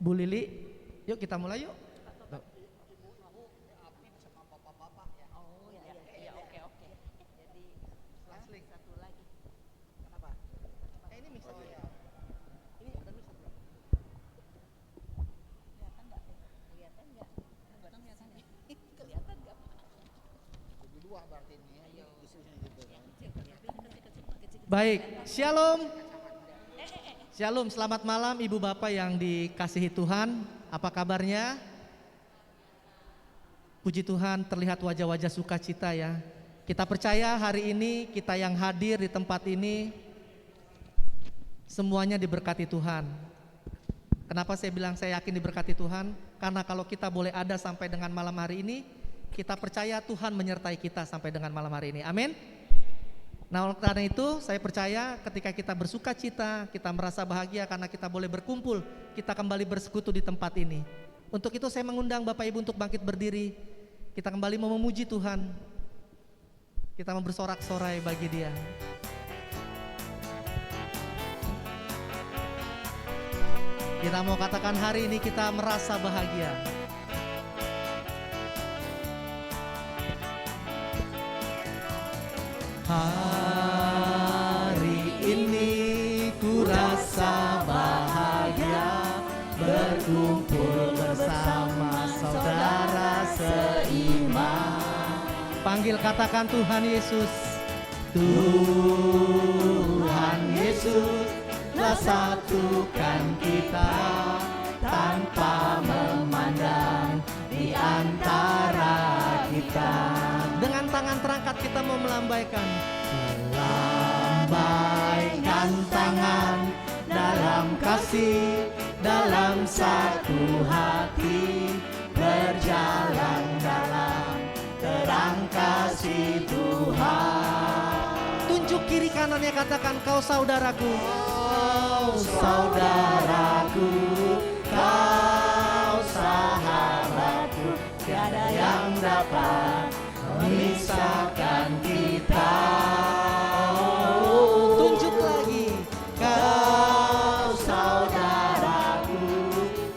Bu Lili, yuk kita mulai yuk. Baik, Shalom. Shalom, selamat malam Ibu Bapak yang dikasihi Tuhan. Apa kabarnya? Puji Tuhan, terlihat wajah-wajah sukacita ya. Kita percaya hari ini kita yang hadir di tempat ini semuanya diberkati Tuhan. Kenapa saya bilang saya yakin diberkati Tuhan? Karena kalau kita boleh ada sampai dengan malam hari ini, kita percaya Tuhan menyertai kita sampai dengan malam hari ini. Amin. Nah, oleh karena itu saya percaya ketika kita bersuka cita, kita merasa bahagia karena kita boleh berkumpul, kita kembali bersekutu di tempat ini. Untuk itu saya mengundang Bapak Ibu untuk bangkit berdiri. Kita kembali mau memuji Tuhan. Kita mau bersorak-sorai bagi Dia. Kita mau katakan hari ini kita merasa bahagia. Hari ini ku rasa bahagia berkumpul bersama saudara seiman. Panggil katakan Tuhan Yesus. Tuhan Yesus telah satukan kita tanpa memandang di antara kita. Dengan tangan terangkat kita mau melambaikan tangan dalam kasih, dalam satu hati, berjalan dalam terang kasih Tuhan. Tunjuk kiri kanannya, katakan kau saudaraku. Kau saudaraku, kau sahabatku, tiada yang dapat memisahkan kita. Tunjuk lagi, kau saudaraku,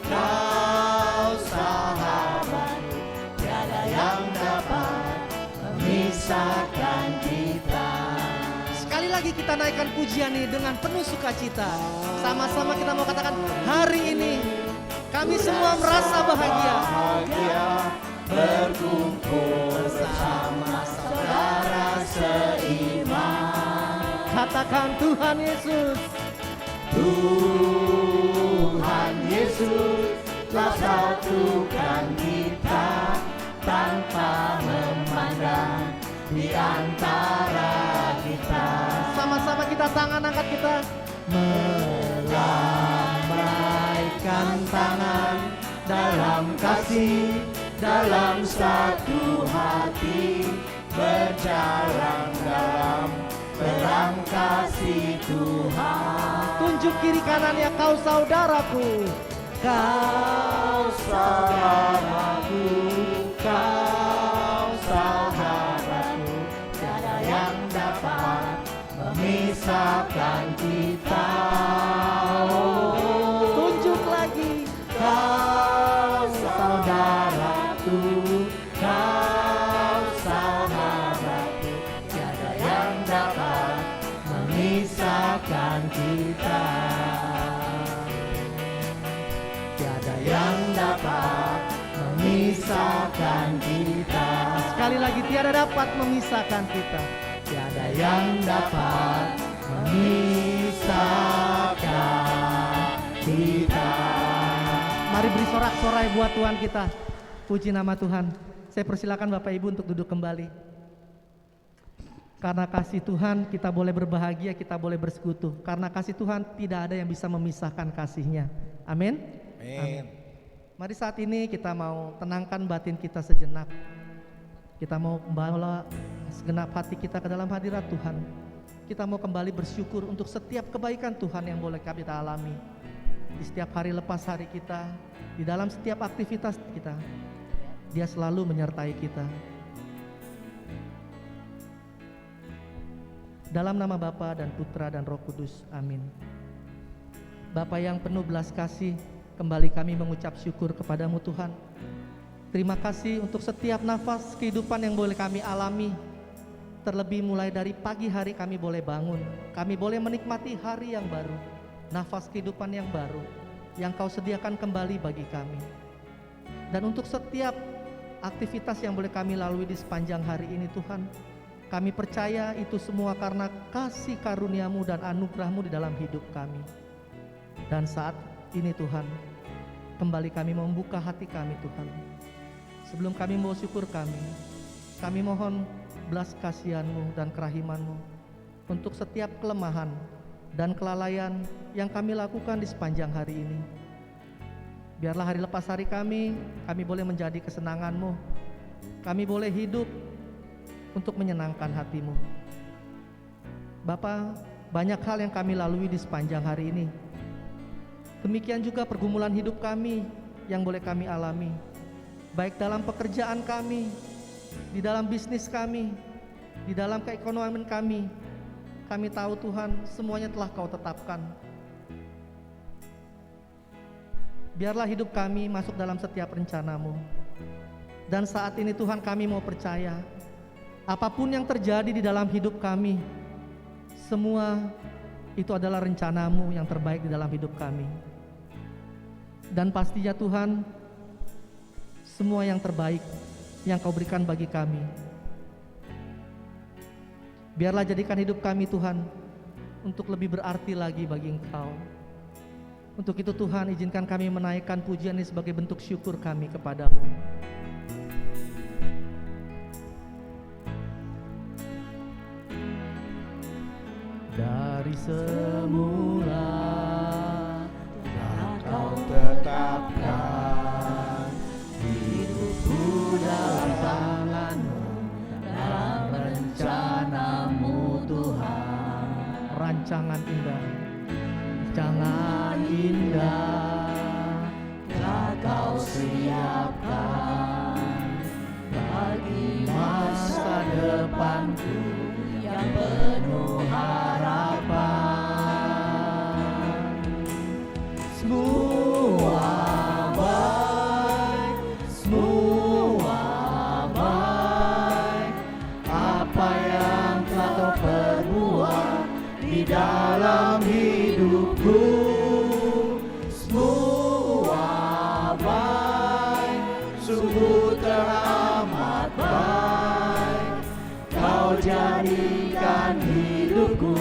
kau sahabatku, tiada yang dapat memisahkan kita. Sekali lagi kita naikkan pujian ini dengan penuh sukacita. Sama-sama kita mau katakan hari ini kami semua merasa bahagia. Berkumpul bersama saudara seiman. Katakan Tuhan Yesus. Tuhan Yesus telah satukan kita tanpa memandang di antara kita. Sama-sama kita tangan angkat kita. Melambaikan tangan dalam kasih, dalam satu hati, berjalan dalam terang kasih Tuhan. Tunjuk kiri kanannya, kau saudaraku, kau saudaraku, kau sahabatku, tiada yang dapat memisahkan kita. Tunjuk lagi, kau saudaraku, kau sahabatku, tiada yang dapat memisahkan kita. Tiada yang dapat memisahkan kita. Sekali lagi, tiada dapat memisahkan kita. Tiada yang dapat memisahkan kita. Mari beri sorak-sorai buat Tuhan kita. Puji nama Tuhan. Saya persilakan Bapak Ibu untuk duduk kembali. Karena kasih Tuhan kita boleh berbahagia, kita boleh bersekutu. Karena kasih Tuhan tidak ada yang bisa memisahkan kasih-Nya. Amin. Amin. Mari saat ini kita mau tenangkan batin kita sejenak. Kita mau membawa segenap hati kita ke dalam hadirat Tuhan. Kita mau kembali bersyukur untuk setiap kebaikan Tuhan yang boleh kita alami. Di setiap hari lepas hari kita, di dalam setiap aktivitas kita, Dia selalu menyertai kita. Dalam nama Bapa dan Putra dan Roh Kudus, amin. Bapa yang penuh belas kasih, kembali kami mengucap syukur kepadamu Tuhan. Terima kasih untuk setiap nafas kehidupan yang boleh kami alami. Terlebih mulai dari pagi hari kami boleh bangun, kami boleh menikmati hari yang baru, nafas kehidupan yang baru yang Kau sediakan kembali bagi kami. Dan untuk setiap aktivitas yang boleh kami lalui di sepanjang hari ini Tuhan, kami percaya itu semua karena kasih karunia-Mu dan anugerah-Mu di dalam hidup kami. Dan saat ini Tuhan, kembali kami membuka hati kami Tuhan. Sebelum kami mau syukur kami mohon belas kasihan-Mu dan kerahiman-Mu untuk setiap kelemahan dan kelalaian yang kami lakukan di sepanjang hari ini. Biarlah hari lepas hari kami boleh menjadi kesenangan-Mu. Kami boleh hidup untuk menyenangkan hati-Mu. Bapa, banyak hal yang kami lalui di sepanjang hari ini. Demikian juga pergumulan hidup kami yang boleh kami alami, baik dalam pekerjaan kami, di dalam bisnis kami, di dalam keekonomian kami. Kami tahu Tuhan, semuanya telah Kau tetapkan. Biarlah hidup kami masuk dalam setiap rencana-Mu. Dan saat ini Tuhan, kami mau percaya, apapun yang terjadi di dalam hidup kami, semua itu adalah rencana-Mu yang terbaik di dalam hidup kami. Dan pastinya Tuhan, semua yang terbaik yang Kau berikan bagi kami, biarlah jadikan hidup kami Tuhan untuk lebih berarti lagi bagi Engkau. Untuk itu Tuhan, izinkan kami menaikkan pujian ini sebagai bentuk syukur kami kepadamu. Dari semula telah Kau tetapkan hidupku dalam tangan-Mu, dalam rencana-Mu Tuhan. Rancangan indah, rancangan indah telah Kau siapkan bagi masa depanku yang penuh harapan. Semua baik, semua baik, apa yang telah Kau perbuat di dalam hidupku. Semua baik, sungguh teramat baik. Kau jadikan hidupku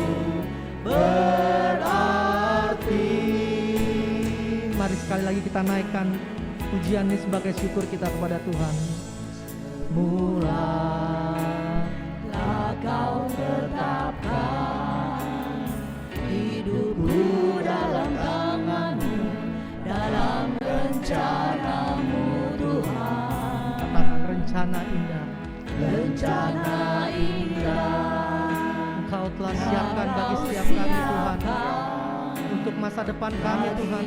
berarti. Mari sekali lagi kita naikkan pujian ini sebagai syukur kita kepada Tuhan. Mula-mula Kau tetapkan hidupku dalam tangan-Mu, dalam rencana-Mu Tuhan. Katakan rencana indah, rencana indah Engkau telah siapkan bagi setiap kami Tuhan, untuk masa depan kami Tuhan,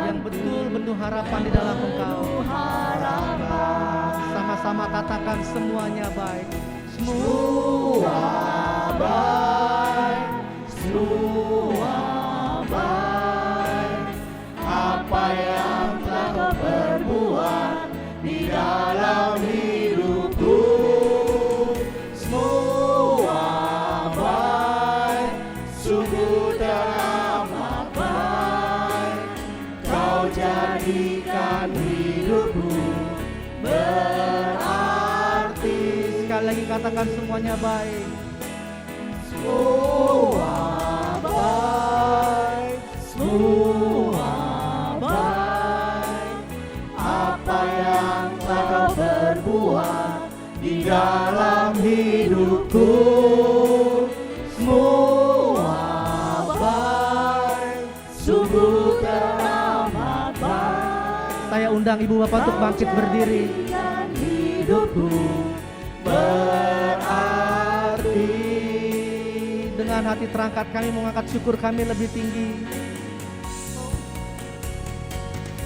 yang betul-betul harapan di dalam Engkau. Sama-sama katakan semuanya baik. Semua baik, semua baik, apa yang telah Kau perbuat di dalam hidupku. Semua baik, sungguh teramat baik. Kau jadikan hidupku berarti. Sekali lagi katakan semuanya baik. Semua baik, semua baik, apa yang telah Kau perbuat di dalam hidupku. Semua baik, sungguh teramat baik. Saya undang ibu bapak untuk bangkit berdiri. Hidupku berarti. Dengan hati terangkat kami mengangkat syukur kami lebih tinggi.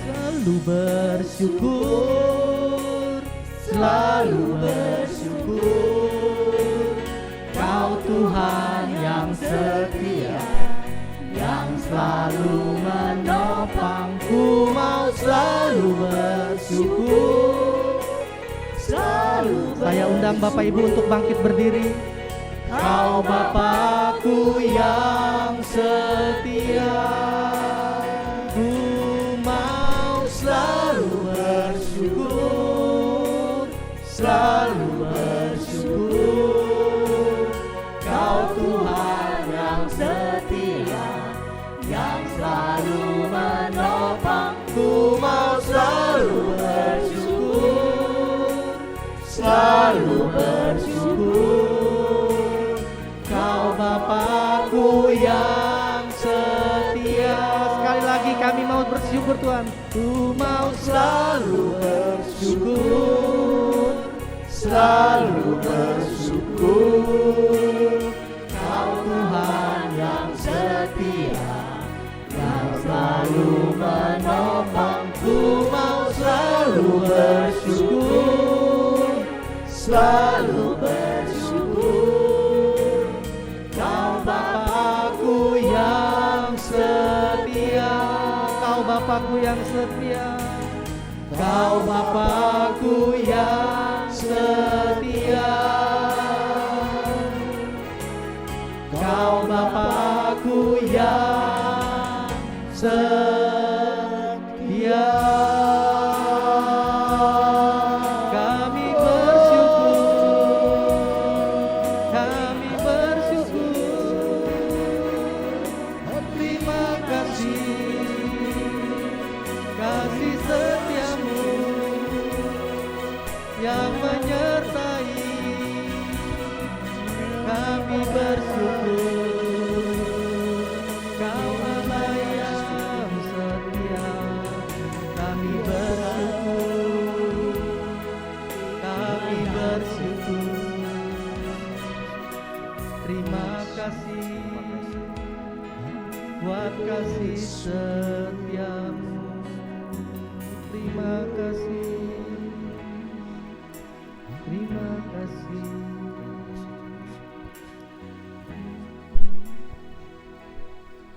Selalu bersyukur, selalu bersyukur. Kau Tuhan yang setia, yang selalu menopang mau selalu bersyukur. Saya undang Bapak Ibu untuk bangkit berdiri. Kau Bapakku yang setia, ku mau selalu bersyukur, selalu bersyukur. Kau Tuhan yang setia, yang selalu menopang. Ku mau selalu bersyukur, selalu bersyukur. Kau Bapakku yang setia. Sekali lagi kami mau bersyukur Tuhan. Ku mau selalu bersyukur, selalu bersyukur. Kau Tuhan yang setia, yang selalu menopang. Ku mau selalu bersyukur, selalu bersyukur. Kau Bapakku yang setia, Kau Bapakku yang setia, Kau Bapakku yang setia, Kau Bapakku yang setia. Kami bersyukur, terima kasih, kasih setiamu yang menyertai. Kami bersyukur, Kau Allah yang setia. Kami bersyukur, kami bersyukur. Terima kasih buat kasih setiamu. Terima kasih, terima kasih.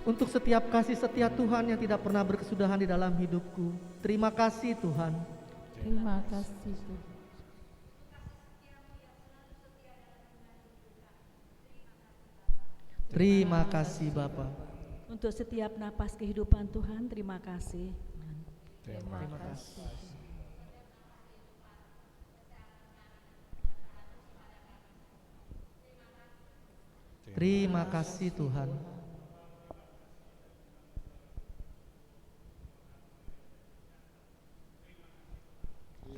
Untuk setiap kasih setia Tuhan yang tidak pernah berkesudahan di dalam hidupku. Terima kasih Tuhan. Terima kasih Tuhan. Terima kasih Bapa. Untuk setiap napas kehidupan Tuhan, terima kasih. Terima kasih. Terima kasih Tuhan.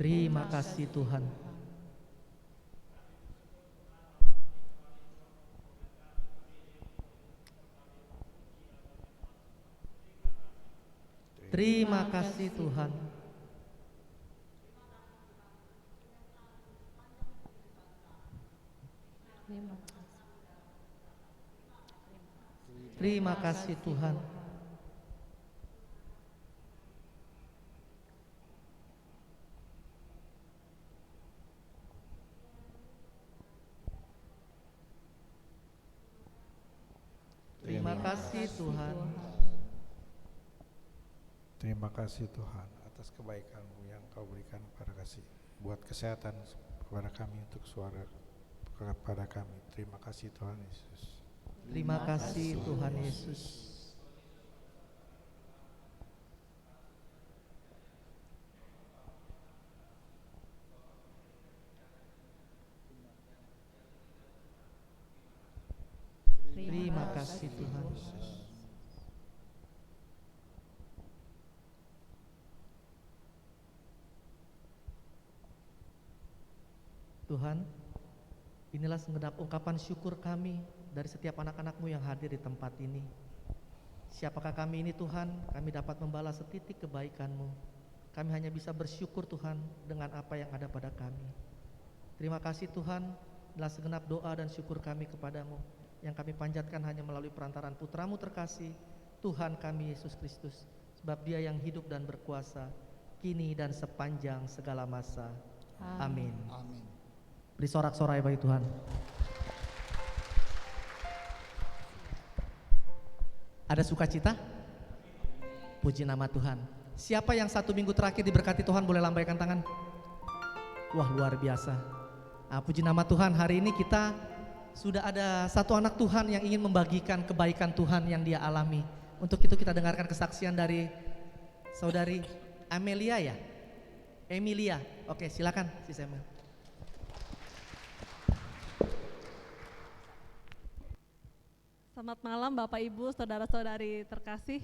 Terima kasih Tuhan. Terima kasih Tuhan. Terima kasih Tuhan. Terima kasih Tuhan. Terima kasih Tuhan atas kebaikan-Mu yang Kau berikan kepada kasih, buat kesehatan kepada kami, untuk suara kepada kami. Terima kasih Tuhan Yesus. Terima kasih Tuhan Yesus. Terima kasih Tuhan. Tuhan, inilah segenap ungkapan syukur kami dari setiap anak-anak-Mu yang hadir di tempat ini. Siapakah kami ini Tuhan, kami dapat membalas setitik kebaikan-Mu. Kami hanya bisa bersyukur Tuhan dengan apa yang ada pada kami. Terima kasih Tuhan, inilah segenap doa dan syukur kami kepadamu, yang kami panjatkan hanya melalui perantaraan Putra-Mu terkasih, Tuhan kami Yesus Kristus, sebab Dia yang hidup dan berkuasa, kini dan sepanjang segala masa. Amin. Amin. Beri sorak-sorai bagi Tuhan. Ada sukacita? Puji nama Tuhan. Siapa yang 1 minggu terakhir diberkati Tuhan boleh lambaikan tangan. Wah, luar biasa. Puji nama Tuhan, hari ini kita sudah ada satu anak Tuhan yang ingin membagikan kebaikan Tuhan yang dia alami. Untuk itu kita dengarkan kesaksian dari saudari Amelia ya? Emilia. Oke, silakan si Samuel. Selamat malam Bapak Ibu, saudara-saudari terkasih.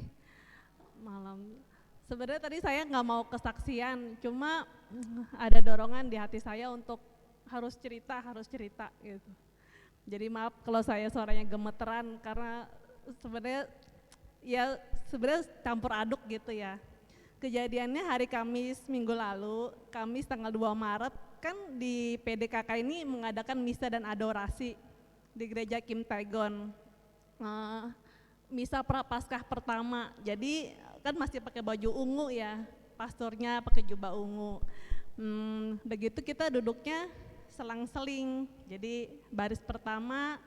Malam. Sebenarnya tadi saya nggak mau kesaksian, cuma ada dorongan di hati saya untuk harus cerita gitu. Jadi maaf kalau saya suaranya gemeteran karena sebenarnya campur aduk gitu ya. Kejadiannya hari Kamis minggu lalu, Kamis tanggal 2 Maret, kan di PDKK ini mengadakan misa dan adorasi di gereja Kim Taegon. Misa Prapaskah pertama, jadi kan masih pakai baju ungu ya, pastornya pakai jubah ungu. Begitu kita duduknya selang-seling, jadi baris pertama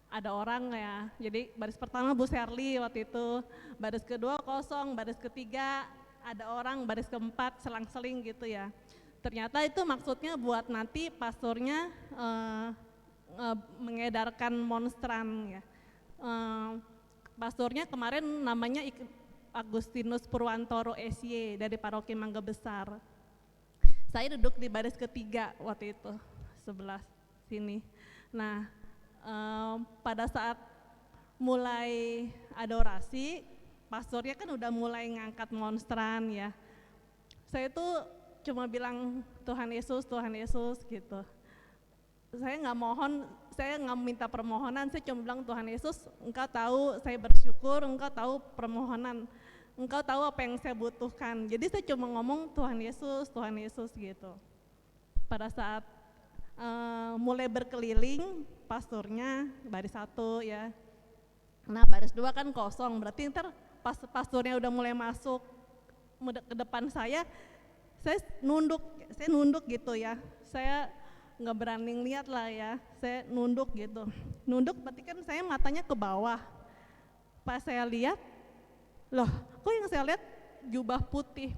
ada orang ya, jadi baris pertama Bu Sherly waktu itu, baris kedua kosong, baris ketiga ada orang, baris keempat selang-seling gitu ya. Ternyata itu maksudnya buat nanti pastornya mengedarkan monstran ya. Pastornya kemarin namanya Agustinus Purwantoro SY dari paroki Mangga Besar. Saya duduk di baris ketiga waktu itu, sebelah sini. Nah, pada saat mulai adorasi, pastornya kan udah mulai ngangkat monstran ya. Saya tuh cuma bilang Tuhan Yesus gitu. Saya nggak minta permohonan, saya cuma bilang Tuhan Yesus, Engkau tahu saya bersyukur, Engkau tahu permohonan, Engkau tahu apa yang saya butuhkan. Jadi saya cuma ngomong Tuhan Yesus gitu. Pada saat mulai berkeliling, pastornya baris 1 ya. Nah baris 2 kan kosong, berarti ntar pas pastornya udah mulai masuk ke depan saya nunduk gitu ya. Saya nggak berani lihat lah ya, saya nunduk gitu. Nunduk berarti kan saya matanya ke bawah. Pas saya lihat, loh kok yang saya lihat jubah putih,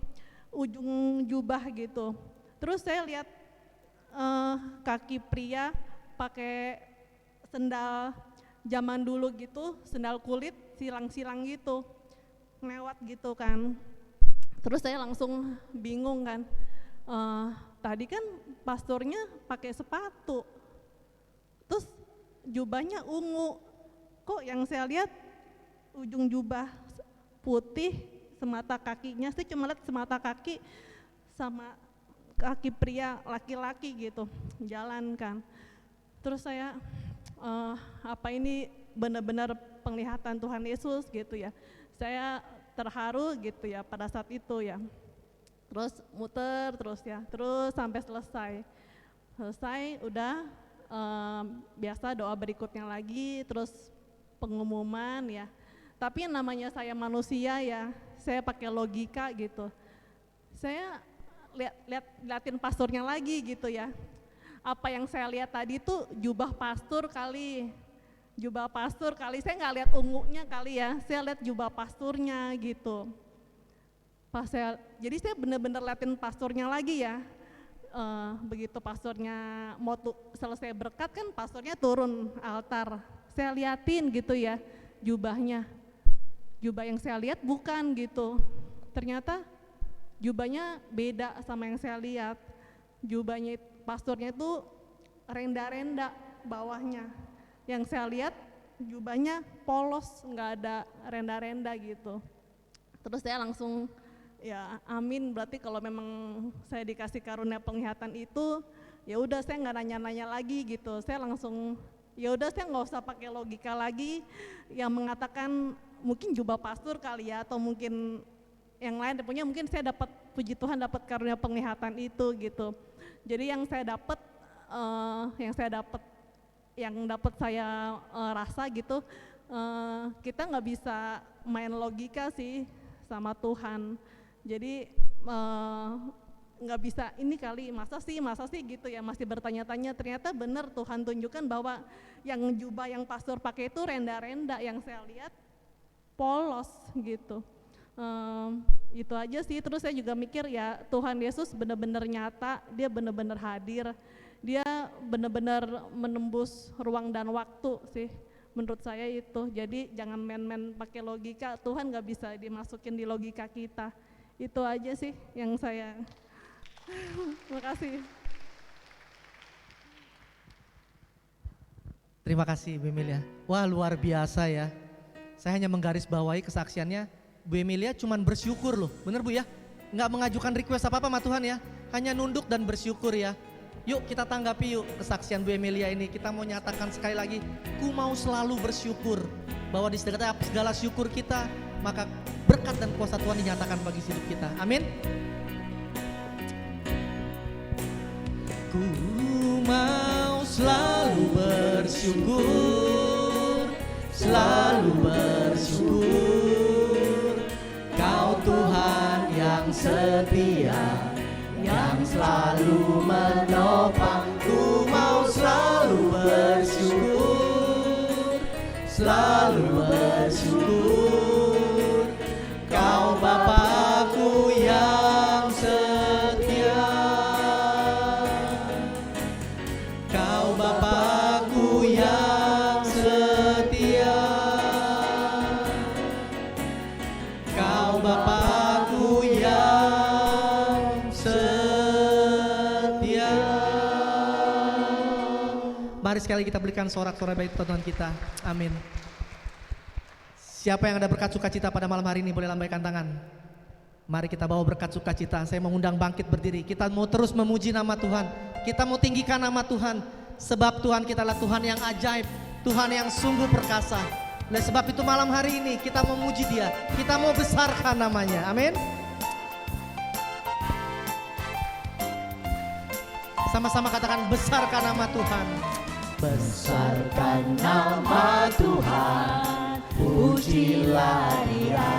ujung jubah gitu. Terus saya lihat kaki pria pakai sendal zaman dulu gitu, sendal kulit silang-silang gitu, lewat gitu kan. Terus saya langsung bingung kan, tadi kan pastornya pakai sepatu, terus jubahnya ungu, kok yang saya lihat ujung jubah putih, semata kakinya, saya cuma lihat semata kaki sama kaki pria laki-laki gitu, jalan kan. Terus saya, apa ini benar-benar penglihatan Tuhan Yesus gitu ya. Saya terharu gitu ya pada saat itu ya. Terus muter terus ya, terus sampai selesai udah biasa doa berikutnya lagi, terus pengumuman ya. Tapi namanya saya manusia ya, saya pakai logika gitu. Saya liatin pastornya lagi gitu ya. Apa yang saya lihat tadi tuh jubah pastor kali, saya nggak lihat ungunya kali ya, saya lihat jubah pasturnya gitu. Jadi saya benar-benar liatin pasturnya lagi ya. Begitu pasturnya mau selesai berkat kan pasturnya turun altar, saya liatin gitu ya jubahnya. Jubah yang saya lihat bukan gitu, ternyata jubahnya beda sama yang saya lihat. Jubahnya pasturnya itu renda-renda bawahnya. Yang saya lihat jubahnya polos, nggak ada renda-renda gitu. Terus saya langsung ya amin, berarti kalau memang saya dikasih karunia penglihatan itu, ya udah saya nggak nanya-nanya lagi gitu. Saya langsung ya udah saya nggak usah pakai logika lagi yang mengatakan mungkin jubah pastor kali ya, atau mungkin yang lain. Punya mungkin saya dapat, puji Tuhan dapat karunia penglihatan itu gitu. Jadi yang dapat saya rasa gitu, kita nggak bisa main logika sih sama Tuhan. Jadi nggak bisa ini kali, masa sih gitu ya, masih bertanya-tanya. Ternyata benar Tuhan tunjukkan bahwa yang jubah yang pastor pakai itu renda-renda, yang saya lihat polos gitu. Itu aja sih. Terus saya juga mikir ya Tuhan Yesus benar-benar nyata, dia benar-benar hadir, dia benar-benar menembus ruang dan waktu sih. Menurut saya itu. Jadi jangan main-main pakai logika, Tuhan gak bisa dimasukin di logika kita. Itu aja sih yang saya. Terima kasih. Terima kasih Bu Emilia. Wah luar biasa ya. Saya hanya menggarisbawahi kesaksiannya. Bu Emilia cuman bersyukur loh, bener Bu ya? Nggak mengajukan request apa-apa sama Tuhan ya. Hanya nunduk dan bersyukur ya. Yuk kita tanggapi yuk kesaksian Bu Emilia ini. Kita mau nyatakan sekali lagi, ku mau selalu bersyukur. Bahwa di setiap segala syukur kita, maka berkat dan kuasa Tuhan dinyatakan bagi hidup kita. Amin. Ku mau selalu bersyukur, selalu bersyukur. Kau Tuhan yang setia, yang selalu menopang. Ku mau selalu bersyukur, selalu bersyukur. Kau Bapakku yang setia, Kau Bapakku yang setia, Kau Bapakku yang setia. Mari sekali kita berikan sorak-sorai baik Tuhan kita. Amin. Siapa yang ada berkat sukacita pada malam hari ini boleh lambaikan tangan. Mari kita bawa berkat sukacita. Saya mengundang bangkit berdiri. Kita mau terus memuji nama Tuhan. Kita mau tinggikan nama Tuhan. Sebab Tuhan kita adalah Tuhan yang ajaib, Tuhan yang sungguh perkasa. Oleh sebab itu malam hari ini kita memuji Dia. Kita mau besarkan namanya. Amin. Sama-sama katakan besarkan nama Tuhan. Besarkan nama Tuhan, pujilah Dia.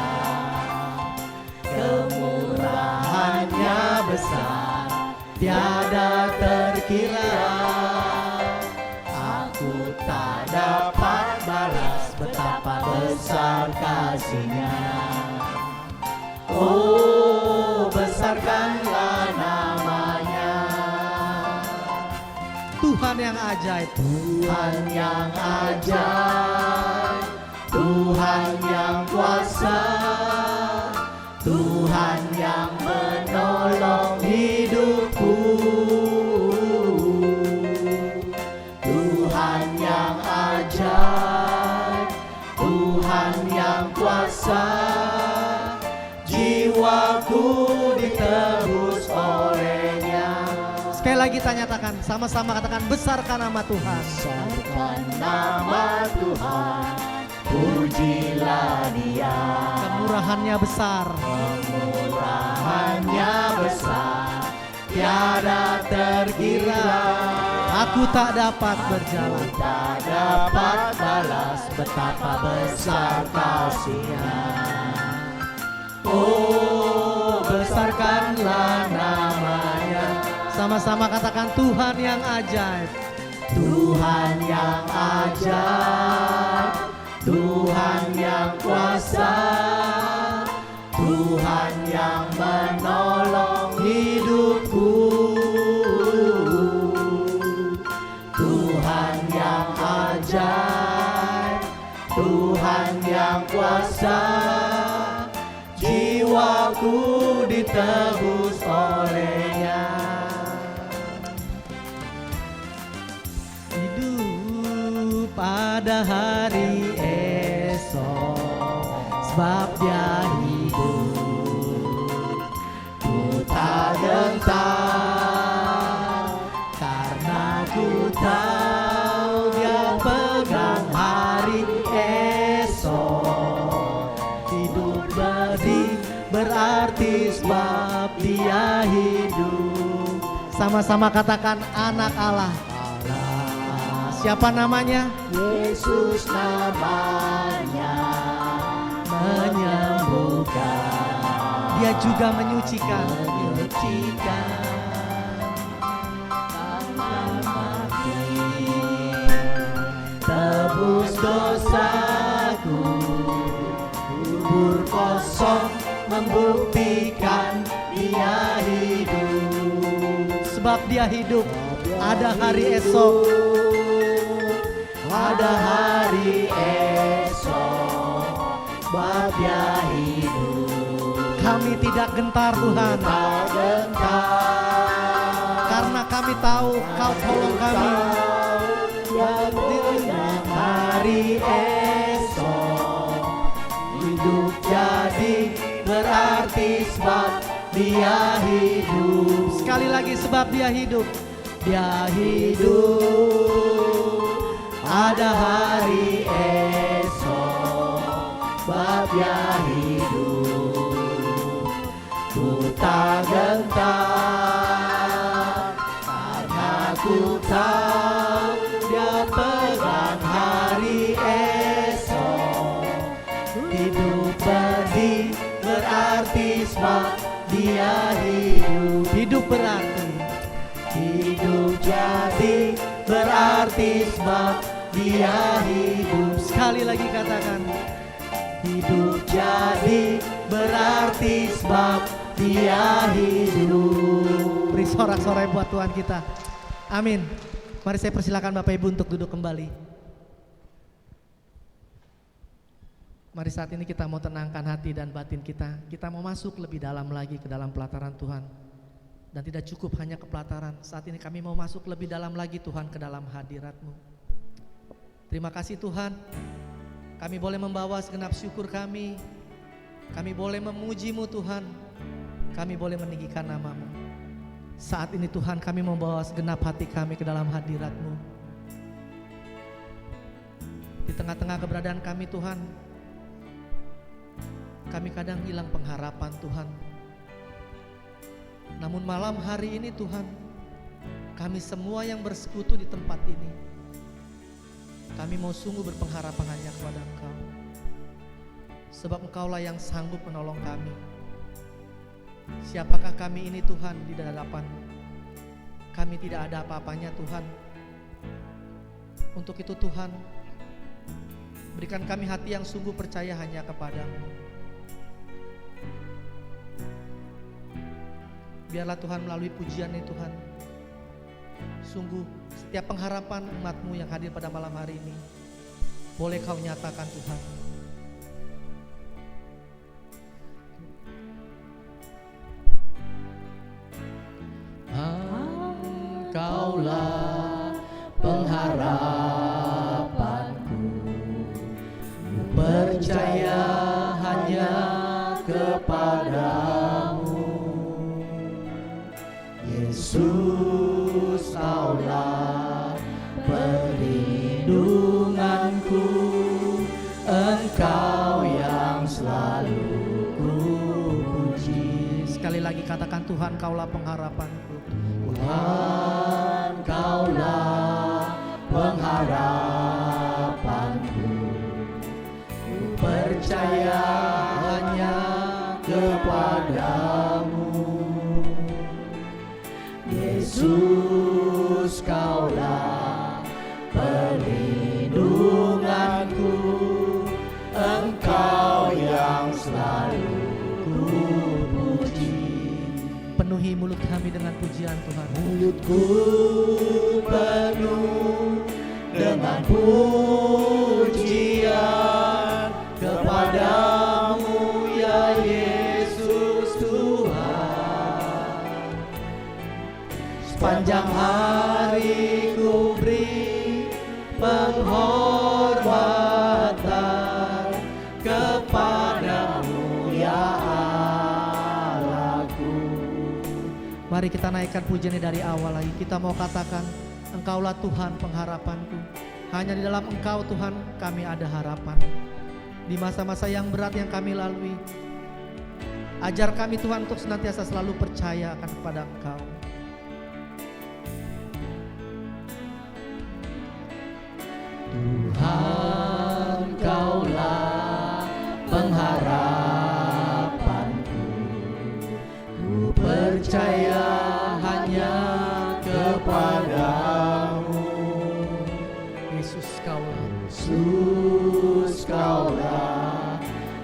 Kemurahannya besar, tiada terkira. Aku tak dapat balas betapa besar kasih-Nya. Oh, besarkanlah namanya. Tuhan yang ajaib, Tuhan yang ajaib, Tuhan yang kuasa, Tuhan yang menolong hidupku, Tuhan yang ajaib, Tuhan yang kuasa, jiwaku ditebus oleh-Nya. sekali lagi kita nyatakan, sama-sama katakan besarkan nama Tuhan. Besarkan nama Tuhan, pujilah Dia. Kemurahannya besar, Kemurahannya besar, tiada terkira. aku tak dapat berjalan. Tak dapat balas betapa besar kasih-Nya. Oh, besarkanlah namanya. Sama-sama katakan Tuhan yang ajaib, Tuhan yang ajaib, Tuhan yang kuasa, Tuhan yang menolong hidupku, Tuhan yang ajaib, Tuhan yang kuasa, jiwaku ditebus oleh-Nya. hidup pada hari esok, sebab Dia hidup. Ku tak gentar karena ku tahu Dia pegang hari esok. Hidup berarti sebab Dia hidup. Sama-sama katakan anak Allah. Siapa namanya? Yesus namanya, menyembuhkan, Dia juga menyucikan. tanpa mati, tebus dosaku, kubur kosong membuktikan Dia hidup. Sebab Dia hidup, ada hari esok. Ada hari esok, sebab Dia hidup. Kami tidak gentar Tuhan, Tak gentar, karena kami tahu Kau tolong kami. yang menang hari esok. Hidup jadi berarti sebab Dia hidup. Sekali lagi, sebab Dia hidup. Dia hidup, ada hari esok, sebab Dia hidup. Ku tak gentar, karena ku tahu Dia pegang hari esok. Hidup berarti sebab Dia hidup. Hidup berarti. Hidup jadi berarti sebab Dia hidup. Sekali lagi katakan, Hidup jadi berarti sebab Dia hidup. beri sorak-sorai buat Tuhan kita. Amin. Mari saya persilakan Bapak Ibu untuk duduk kembali. Mari saat ini kita mau tenangkan hati dan batin kita. Kita mau masuk lebih dalam lagi ke dalam pelataran Tuhan. Dan tidak cukup hanya ke pelataran. Saat ini kami mau masuk lebih dalam lagi Tuhan ke dalam hadirat-Mu. Terima kasih Tuhan. Kami boleh membawa segenap syukur kami. Kami boleh memuji-Mu Tuhan. Kami boleh meninggikan nama-Mu. Saat ini Tuhan kami membawa segenap hati kami ke dalam hadirat-Mu. Di tengah-tengah keberadaan kami Tuhan, kami kadang hilang pengharapan Tuhan. Namun malam hari ini Tuhan, kami semua yang bersekutu di tempat ini, kami mau sungguh berpengharapan hanya kepada Engkau. Sebab Engkaulah yang sanggup menolong kami. Siapakah kami ini Tuhan di hadapan? Kami tidak ada apa-apanya Tuhan. Untuk itu Tuhan, berikan kami hati yang sungguh percaya hanya kepada-Mu. Biarlah Tuhan melalui pujian ini Tuhan, sungguh setiap pengharapan umat-Mu yang hadir pada malam hari ini boleh Kau nyatakan Tuhan. Engkaulah pengharapanku, ku percaya hanya kepadamu. Yesus, Kaulah perlindunganku, Engkau yang selalu ku puji. Sekali lagi katakan, Tuhan Kaulah pengharapanku. Tuhan, Kaulah pengharapanku, ku percaya hanya kepadamu. Yesus, Kaulah perlindunganku, Engkau yang selalu ku puji. Penuhi mulut kami dengan pujian Tuhan. Mulutku penuh dengan pujian kepadamu ya Yesus Tuhan. Sepanjang hari ku beri penghormatan kepadamu ya Allahku. Mari kita naikkan pujian ini dari awal lagi. Kita mau katakan, Engkaulah Tuhan pengharapanku. Hanya di dalam Engkau Tuhan kami ada harapan. Di masa-masa yang berat yang kami lalui, ajar kami Tuhan untuk senantiasa selalu percaya akan kepada Engkau. Tuhan, Kaulah pengharapanku, ku percaya hanya kepadamu. Yesus Kaulah. Yesus, Kaulah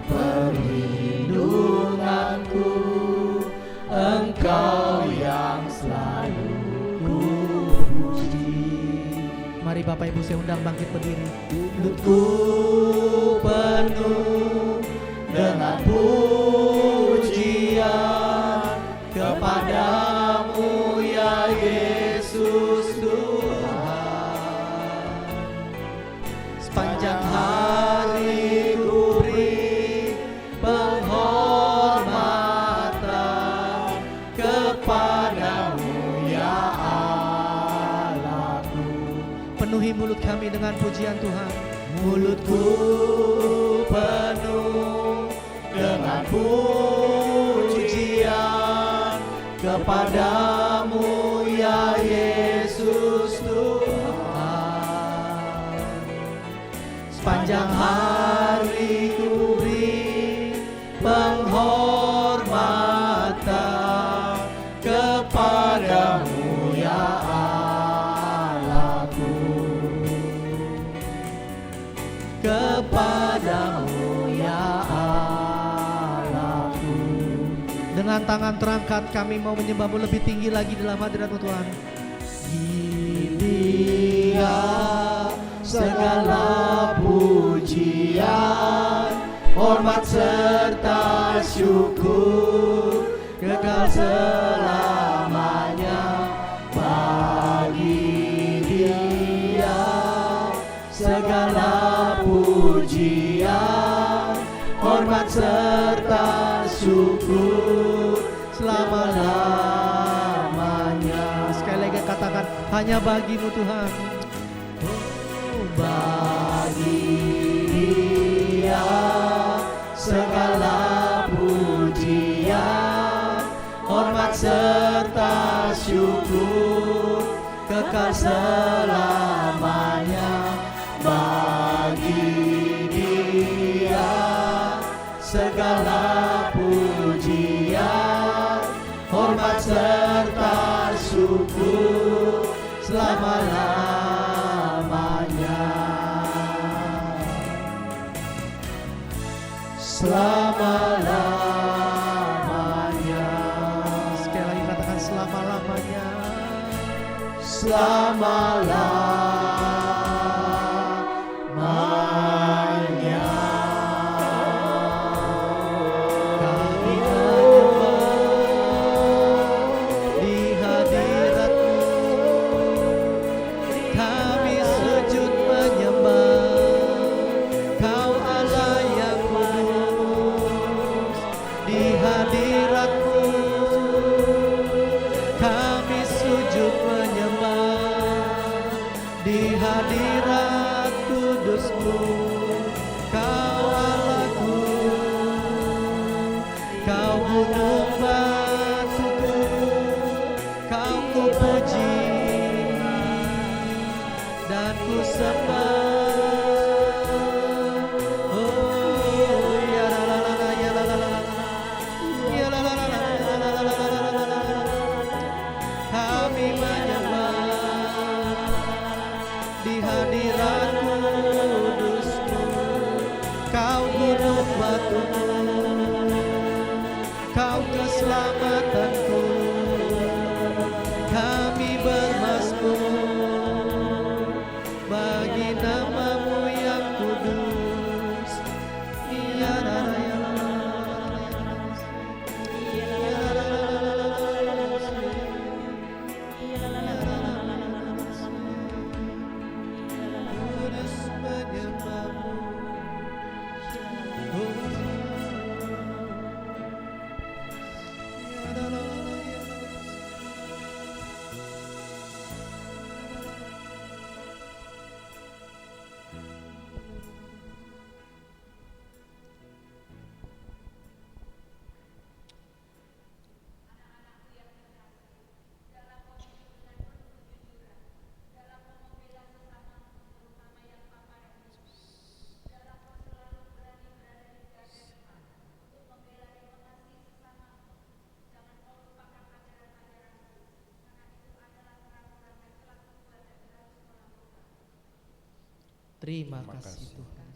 perlindunganku, Engkau yang selalu ku puji. Mari Bapak Ibu saya undang bangkit berdiri. Mulutku penuh dengan pujian kepadamu ya Yesus Tuhan. Sepanjang hari ku beri penghormatan kepadamu ya Allahku. Penuhi mulut kami dengan pujian Tuhan. Mulutku penuh dengan pujian kepadamu ya Yesus Tuhan. Sepanjang hari ku beri penghormatan kepadamu ya Allahku. Kepadamu ya Allahku. Dengan tangan terangkat kami mau menyembahmu lebih tinggi lagi dalam hadirat-Mu Tuhan. Dia segala pujian, hormat serta syukur kekal selamanya bagi Dia. Segala pujian, hormat serta syukur selama-lamanya. Sekali lagi katakan, hanya bagi-Mu Tuhan. Bagi Dia segala pujian, hormat serta syukur kekal selamanya. Bagi Dia segala pujian, hormat serta syukur selama-lamanya. Selama-lamanya. Sekali lagi katakan selama-lamanya. Selama-lamanya. Kami menyembah di hadirat-Mu. Kami sujud menyembah Kau Allah yang kudus. Di hadirat-Mu kami sujud menyembah. Di hadirat kudus-Mu Kau Allahku. Kau gunung batuku, Kau ku puji dan ku sembah. Oh ya la la la la, ya la la la la, ya la la la la, ya la la la la la la. Kami menyembah di hadirat kudus-Mu. Kau gunung batuku, Kau keselamatanku. Kami bermazmur bagi nama-Mu yang kudus. Ya la la ya la la la, ya la la la la la, ya la la la la la, kudus menyembah-Mu. Terima kasih Tuhan.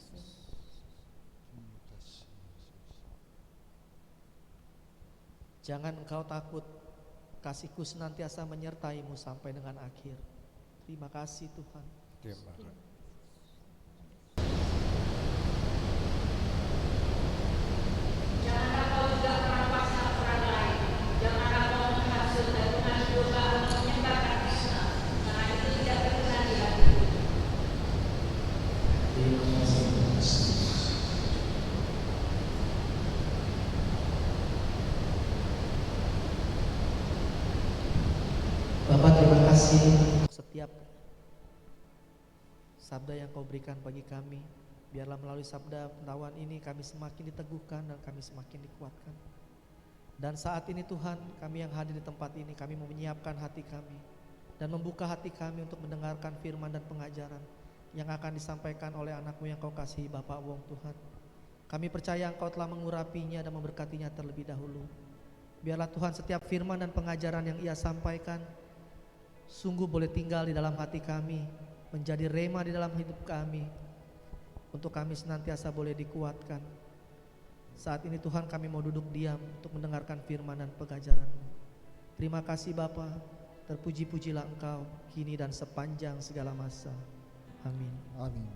Jangan engkau takut kasih-Ku senantiasa menyertai-Mu sampai dengan akhir. Terima kasih Tuhan. Terima kasih. Bapak, terima kasih untuk setiap sabda yang Kau berikan bagi kami. Biarlah melalui sabda pengetahuan ini kami semakin diteguhkan dan kami semakin dikuatkan. Dan saat ini Tuhan, kami yang hadir di tempat ini, kami mau menyiapkan hati kami dan membuka hati kami untuk mendengarkan firman dan pengajaran yang akan disampaikan oleh anak-Mu yang Kau kasihi, Bapak Wong Tuhan. Kami percaya Engkau telah mengurapinya dan memberkatinya terlebih dahulu. Biarlah Tuhan setiap firman dan pengajaran yang Ia sampaikan sungguh boleh tinggal di dalam hati kami, menjadi rema di dalam hidup kami, untuk kami senantiasa boleh dikuatkan. Saat ini Tuhan, kami mau duduk diam untuk mendengarkan firman dan pengajaran-Mu. Terima kasih Bapa, terpuji-pujilah Engkau kini dan sepanjang segala masa. Amin. Amin.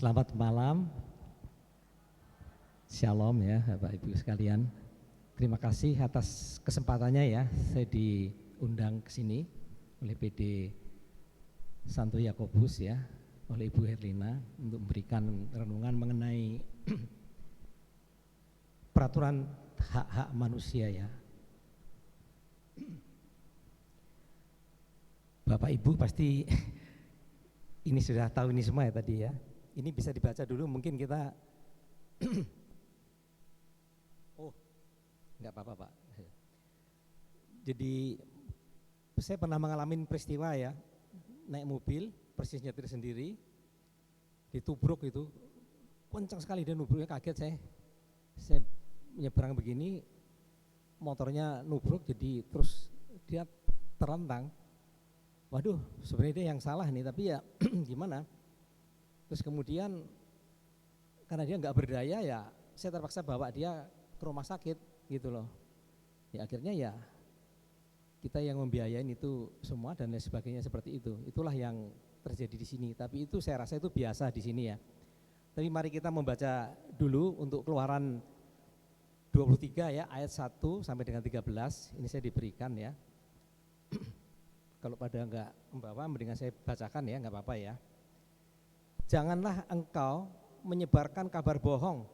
Selamat malam, Shalom ya Bapak Ibu sekalian. Terima kasih atas kesempatannya ya, saya diundang ke sini oleh PD Santo Yakobus ya, oleh Ibu Herlina untuk memberikan renungan mengenai peraturan hak-hak manusia ya. Bapak Ibu pasti ini sudah tahu ini semua ya tadi ya. Ini bisa dibaca dulu, mungkin kita oh enggak apa-apa Pak. Jadi saya pernah mengalami peristiwa ya, naik mobil persis nyetir sendiri, ditubruk itu kencang sekali dan nubruknya, kaget saya nyebrang begini, motornya nubruk, jadi terus dia terlentang. Waduh, sebenarnya dia yang salah nih, tapi ya gimana? Terus kemudian karena dia nggak berdaya ya, saya terpaksa bawa dia ke rumah sakit gitu loh. Ya akhirnya ya kita yang membiayain itu semua dan lain sebagainya seperti itu. Itulah yang terjadi di sini. Tapi itu saya rasa itu biasa di sini ya. Tapi mari kita membaca dulu untuk Keluaran 23 ya, ayat 1 sampai dengan 13. Ini saya diberikan ya. Kalau pada enggak membawa, mendingan saya bacakan ya, enggak apa-apa ya. Janganlah engkau menyebarkan kabar bohong.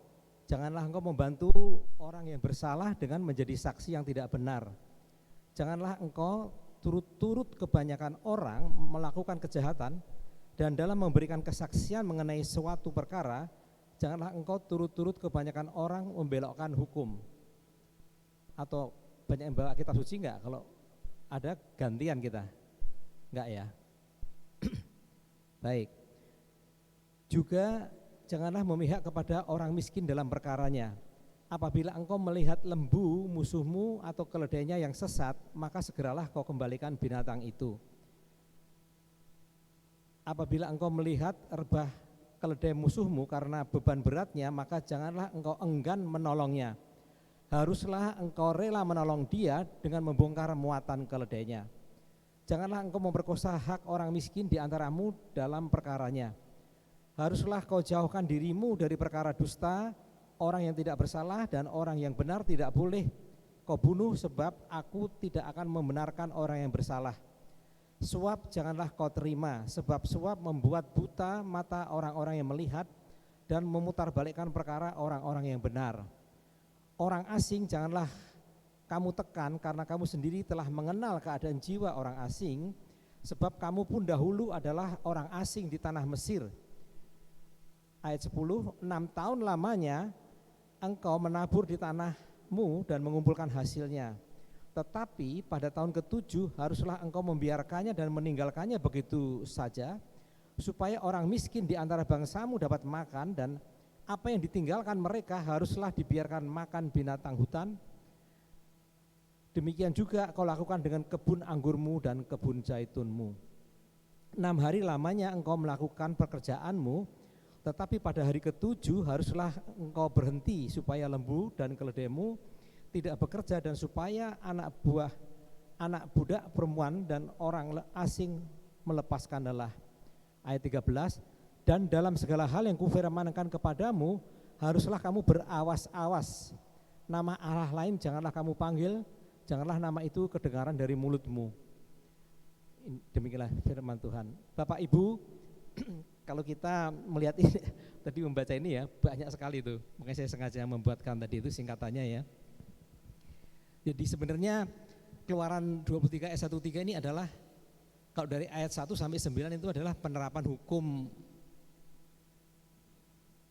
Janganlah engkau membantu orang yang bersalah dengan menjadi saksi yang tidak benar. Janganlah engkau turut-turut kebanyakan orang melakukan kejahatan, dan dalam memberikan kesaksian mengenai suatu perkara, janganlah engkau turut-turut kebanyakan orang membelokkan hukum. Atau banyak yang bawa kitab suci enggak? Kalau ada gantian kita? Enggak ya? Baik. Juga janganlah memihak kepada orang miskin dalam perkaranya. Apabila engkau melihat lembu musuhmu atau keledainya yang sesat, maka segeralah kau kembalikan binatang itu. Apabila engkau melihat rebah keledai musuhmu karena beban beratnya, maka janganlah engkau enggan menolongnya. Haruslah engkau rela menolong dia dengan membongkar muatan keledainya. Janganlah engkau memperkosa hak orang miskin di antaramu dalam perkaranya. Haruslah kau jauhkan dirimu dari perkara dusta, orang yang tidak bersalah dan orang yang benar tidak boleh kau bunuh, sebab aku tidak akan membenarkan orang yang bersalah. Suap janganlah kau terima, sebab suap membuat buta mata orang-orang yang melihat dan memutarbalikkan perkara orang-orang yang benar. Orang asing janganlah kamu tekan, karena kamu sendiri telah mengenal keadaan jiwa orang asing, sebab kamu pun dahulu adalah orang asing di tanah Mesir. ayat 10, 6 tahun lamanya engkau menabur di tanahmu dan mengumpulkan hasilnya. Tetapi pada tahun ke-7 haruslah engkau membiarkannya dan meninggalkannya begitu saja, supaya orang miskin di antara bangsamu dapat makan, dan apa yang ditinggalkan mereka haruslah dibiarkan makan binatang hutan. Demikian juga kau lakukan dengan kebun anggurmu dan kebun zaitunmu. 6 hari lamanya engkau melakukan pekerjaanmu, tetapi pada hari ke-7 haruslah engkau berhenti, supaya lembu dan keledaimu tidak bekerja, dan supaya anak budak perempuan dan orang asing melepaskan lelah. Ayat 13, dan dalam segala hal yang kufirmankan kepadamu haruslah kamu berawas-awas. Nama Allah lain janganlah kamu panggil, janganlah nama itu kedengaran dari mulutmu. Demikianlah firman Tuhan. Bapak Ibu, kalau kita melihat ini, tadi membaca ini ya, banyak sekali itu. Makanya saya sengaja membuatkan tadi itu singkatannya ya. Jadi sebenarnya Keluaran 23 ayat 1-3 ini adalah, kalau dari ayat 1 sampai 9 itu adalah penerapan hukum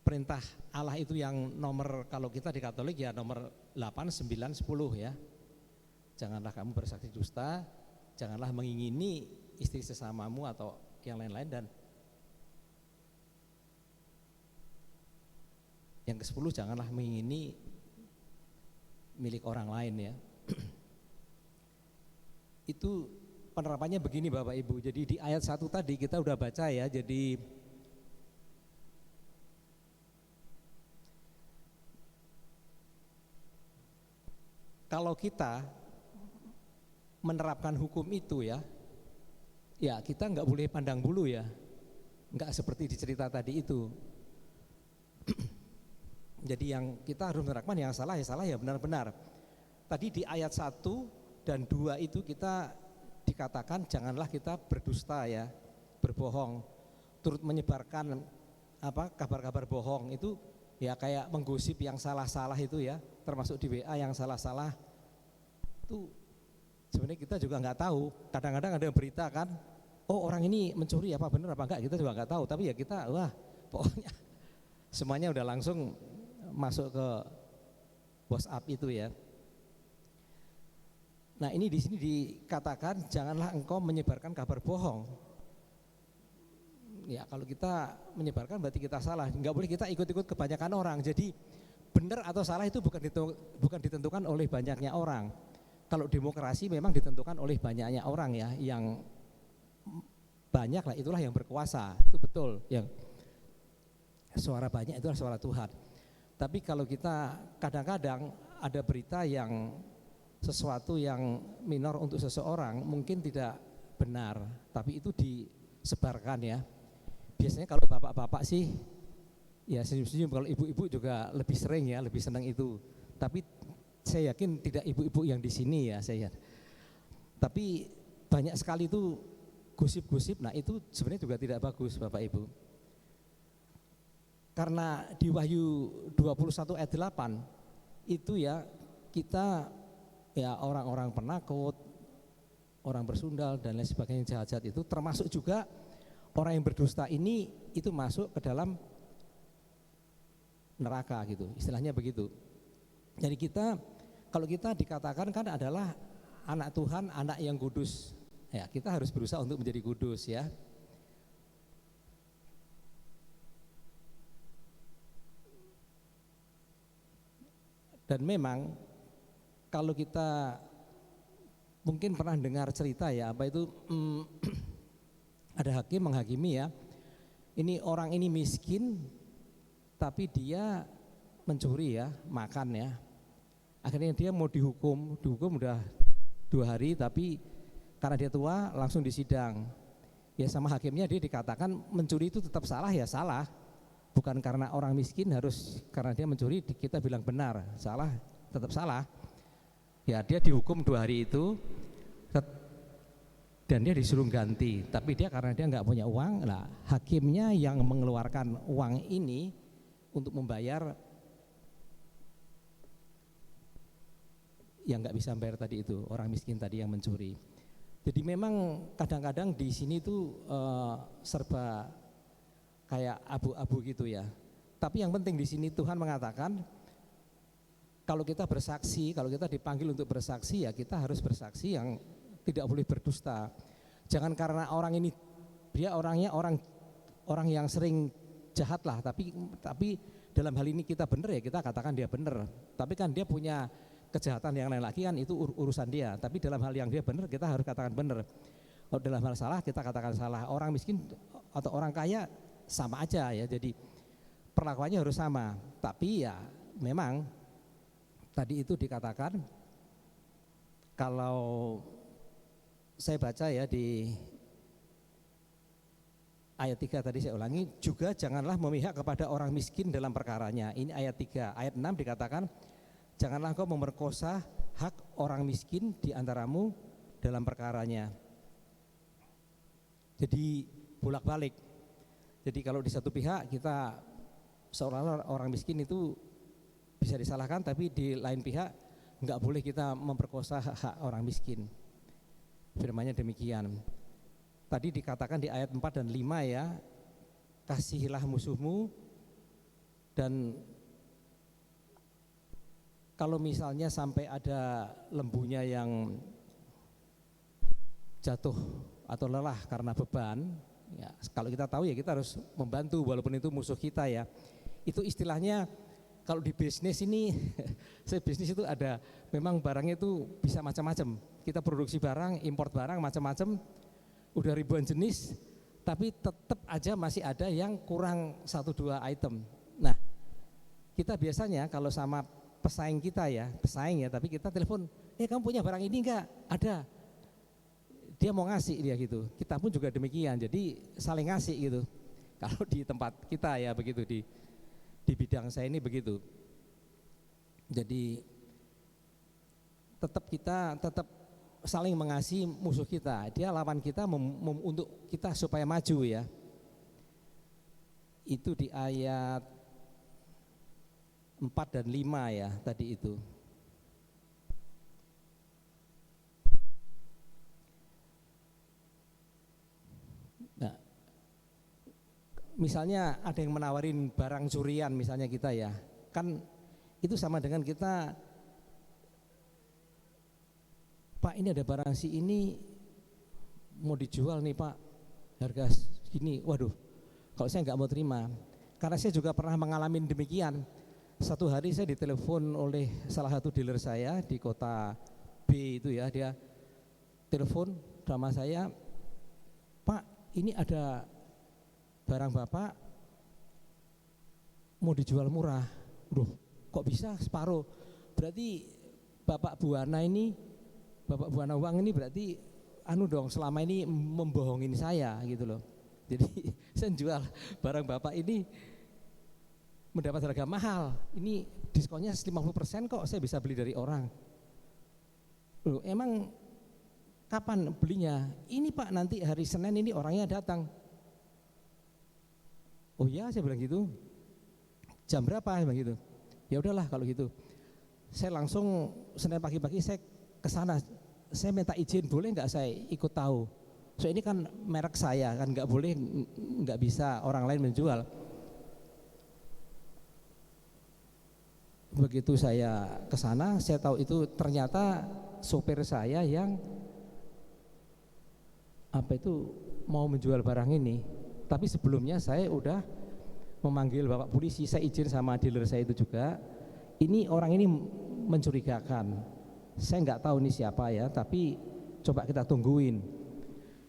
perintah Allah itu yang nomor, kalau kita di Katolik ya nomor 8, 9, 10 ya. Janganlah kamu bersaksi dusta, janganlah mengingini istri sesamamu atau yang lain-lain, dan yang ke-10 janganlah mengingini milik orang lain ya. Itu penerapannya begini Bapak Ibu. Jadi di ayat 1 tadi kita udah baca ya. Jadi kalau kita menerapkan hukum itu ya kita nggak boleh pandang bulu ya, nggak seperti di cerita tadi itu. Jadi yang kita harus menerapkan, yang salah ya benar-benar. Tadi di ayat 1 dan 2 itu kita dikatakan janganlah kita berdusta ya, berbohong, turut menyebarkan kabar-kabar bohong. Itu ya kayak menggosip yang salah-salah itu ya, termasuk di WA yang salah-salah. Itu sebenarnya kita juga nggak tahu. Kadang-kadang ada berita kan, oh orang ini mencuri, apa benar apa enggak, kita juga nggak tahu. Tapi ya kita pokoknya semuanya udah langsung masuk ke WhatsApp itu ya. Nah ini di sini dikatakan janganlah engkau menyebarkan kabar bohong. Ya kalau kita menyebarkan berarti kita salah. Nggak boleh kita ikut-ikut kebanyakan orang. Jadi benar atau salah itu bukan ditentukan oleh banyaknya orang. Kalau demokrasi memang ditentukan oleh banyaknya orang ya, yang banyak lah itulah yang berkuasa. Itu betul. Yang suara banyak itulah suara Tuhan. Tapi kalau kita kadang-kadang ada berita yang sesuatu yang minor untuk seseorang mungkin tidak benar, tapi itu disebarkan ya. Biasanya kalau bapak-bapak sih ya senyum-senyum, kalau ibu-ibu juga lebih sering ya, lebih senang itu. Tapi saya yakin tidak ibu-ibu yang di sini ya saya. Tapi banyak sekali itu gosip-gosip, nah itu sebenarnya juga tidak bagus Bapak Ibu. Karena di Wahyu 21 ayat 8 itu ya kita ya orang-orang penakut, orang bersundal dan lain sebagainya jahat-jahat itu, termasuk juga orang yang berdusta ini itu masuk ke dalam neraka gitu, istilahnya begitu. Jadi kita kalau kita dikatakan kan adalah anak Tuhan, anak yang kudus, ya kita harus berusaha untuk menjadi kudus ya. Dan memang kalau kita mungkin pernah dengar cerita ya, apa itu ada hakim menghakimi ya, ini orang ini miskin tapi dia mencuri ya, makan ya. Akhirnya dia mau dihukum udah 2 hari, tapi karena dia tua langsung disidang. Ya sama hakimnya dia dikatakan mencuri itu tetap salah ya salah. Bukan karena orang miskin harus karena dia mencuri kita bilang benar, salah tetap salah. Ya dia dihukum 2 hari itu dan dia disuruh ganti, tapi dia karena dia nggak punya uang, lah hakimnya yang mengeluarkan uang ini untuk membayar yang nggak bisa bayar tadi itu, orang miskin tadi yang mencuri. Jadi memang kadang-kadang di sini tuh serba kayak abu-abu gitu ya. Tapi yang penting di sini Tuhan mengatakan kalau kita bersaksi, kalau kita dipanggil untuk bersaksi, ya kita harus bersaksi yang tidak boleh berdusta. Jangan karena orang ini dia orangnya orang yang sering jahat lah, tapi dalam hal ini kita benar ya kita katakan dia benar. Tapi kan dia punya kejahatan yang lain lagi kan itu urusan dia. Tapi dalam hal yang dia benar kita harus katakan benar. Kalau dalam hal salah kita katakan salah. Orang miskin atau orang kaya sama aja ya. Jadi perlakuannya harus sama. Tapi ya memang tadi itu dikatakan kalau saya baca ya di ayat 3 tadi saya ulangi, juga janganlah memihak kepada orang miskin dalam perkaranya. Ini ayat 3. Ayat 6 dikatakan, janganlah kau memerkosa hak orang miskin di antaramu dalam perkaranya. Jadi bolak-balik. Jadi kalau di satu pihak kita seolah-olah orang miskin itu bisa disalahkan, tapi di lain pihak enggak boleh kita memperkosa hak orang miskin. Firman-Nya demikian. Tadi dikatakan di ayat 4 dan 5 ya, kasihilah musuhmu, dan kalau misalnya sampai ada lembunya yang jatuh atau lelah karena beban, ya kalau kita tahu ya kita harus membantu walaupun itu musuh kita ya. Itu istilahnya kalau di bisnis ini, saya bisnis itu ada, memang barangnya itu bisa macam-macam. Kita produksi barang, import barang macam-macam, udah ribuan jenis, tapi tetap aja masih ada yang kurang 1-2 item. Nah, kita biasanya kalau sama pesaing kita ya, pesaing ya, tapi kita telepon, kamu punya barang ini enggak? Ada. Dia mau ngasih dia gitu. Kita pun juga demikian, jadi saling ngasih gitu. Kalau di tempat kita ya begitu, di bidang saya ini begitu. Jadi tetap saling mengasihi musuh kita. Dia lawan kita untuk kita supaya maju ya. Itu di ayat 4 dan 5 ya tadi itu. Nah, misalnya ada yang menawarin barang curian misalnya kita ya, kan itu sama dengan kita, Pak ini ada barang si ini mau dijual nih Pak, harga segini, waduh kalau saya nggak mau terima. Karena saya juga pernah mengalami demikian. Satu hari saya ditelepon oleh salah satu dealer saya di kota B itu ya, dia telepon sama saya, Pak ini ada barang Bapak mau dijual murah. Duh kok bisa separuh? Berarti Bapak Buana Uang ini berarti dong selama ini membohongin saya gitu loh. Jadi saya jual barang Bapak ini mendapat harga mahal. Ini diskonnya 50% kok saya bisa beli dari orang. Loh, emang kapan belinya? Ini Pak nanti hari Senin ini orangnya datang. Oh iya saya bilang gitu. Jam berapa? Bilang gitu. Ya udahlah kalau gitu. Saya langsung Senin pagi-pagi saya ke sana, saya minta izin boleh nggak saya ikut tahu. So ini kan merek saya kan nggak boleh, nggak bisa orang lain menjual. Begitu saya ke sana, saya tahu itu ternyata sopir saya yang mau menjual barang ini. Tapi sebelumnya saya udah memanggil Bapak polisi, saya izin sama dealer saya itu juga. Ini orang ini mencurigakan. Saya nggak tahu ini siapa ya, tapi coba kita tungguin.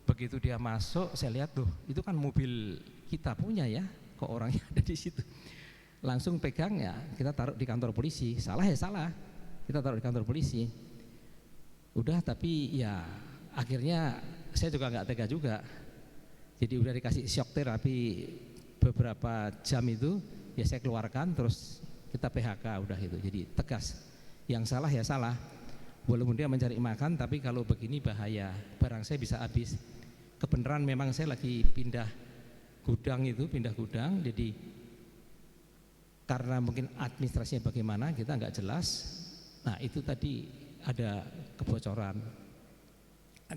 Begitu dia masuk, saya lihat tuh, itu kan mobil kita punya ya, kok orangnya ada di situ. Langsung pegang ya, kita taruh di kantor polisi. Salah ya salah, kita taruh di kantor polisi. Udah, tapi ya akhirnya saya juga nggak tega juga. Jadi udah dikasih shock terapi beberapa jam itu, ya saya keluarkan, terus kita PHK udah itu. Jadi tegas, yang salah ya salah. Walaupun dia mencari makan, tapi kalau begini bahaya, barang saya bisa habis. Kebenaran memang saya lagi pindah gudang, jadi karena mungkin administrasinya bagaimana kita nggak jelas. Nah itu tadi ada kebocoran.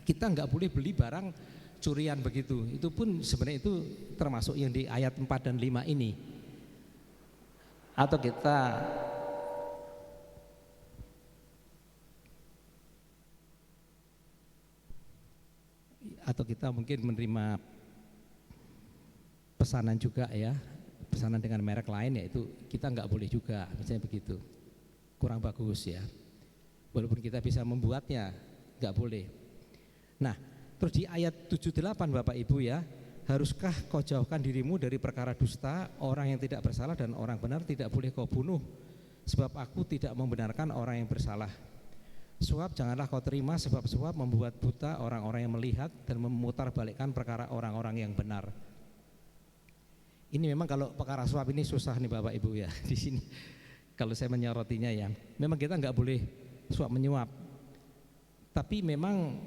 Kita nggak boleh beli barang curian begitu. Itu pun sebenarnya itu termasuk yang di ayat 4 dan 5 ini. atau kita mungkin menerima pesanan juga ya, pesanan dengan merek lain, ya itu kita nggak boleh juga, misalnya begitu, kurang bagus ya. Walaupun kita bisa membuatnya, nggak boleh. Nah, terus di ayat 78 Bapak Ibu ya, haruskah kau jauhkan dirimu dari perkara dusta, orang yang tidak bersalah dan orang benar tidak boleh kau bunuh, sebab aku tidak membenarkan orang yang bersalah. Suap janganlah kau terima, sebab suap membuat buta orang-orang yang melihat dan memutarbalikkan perkara orang-orang yang benar. Ini memang kalau perkara suap ini susah nih Bapak Ibu ya di sini. Kalau saya menyorotinya ya, memang kita nggak boleh suap menyuap. Tapi memang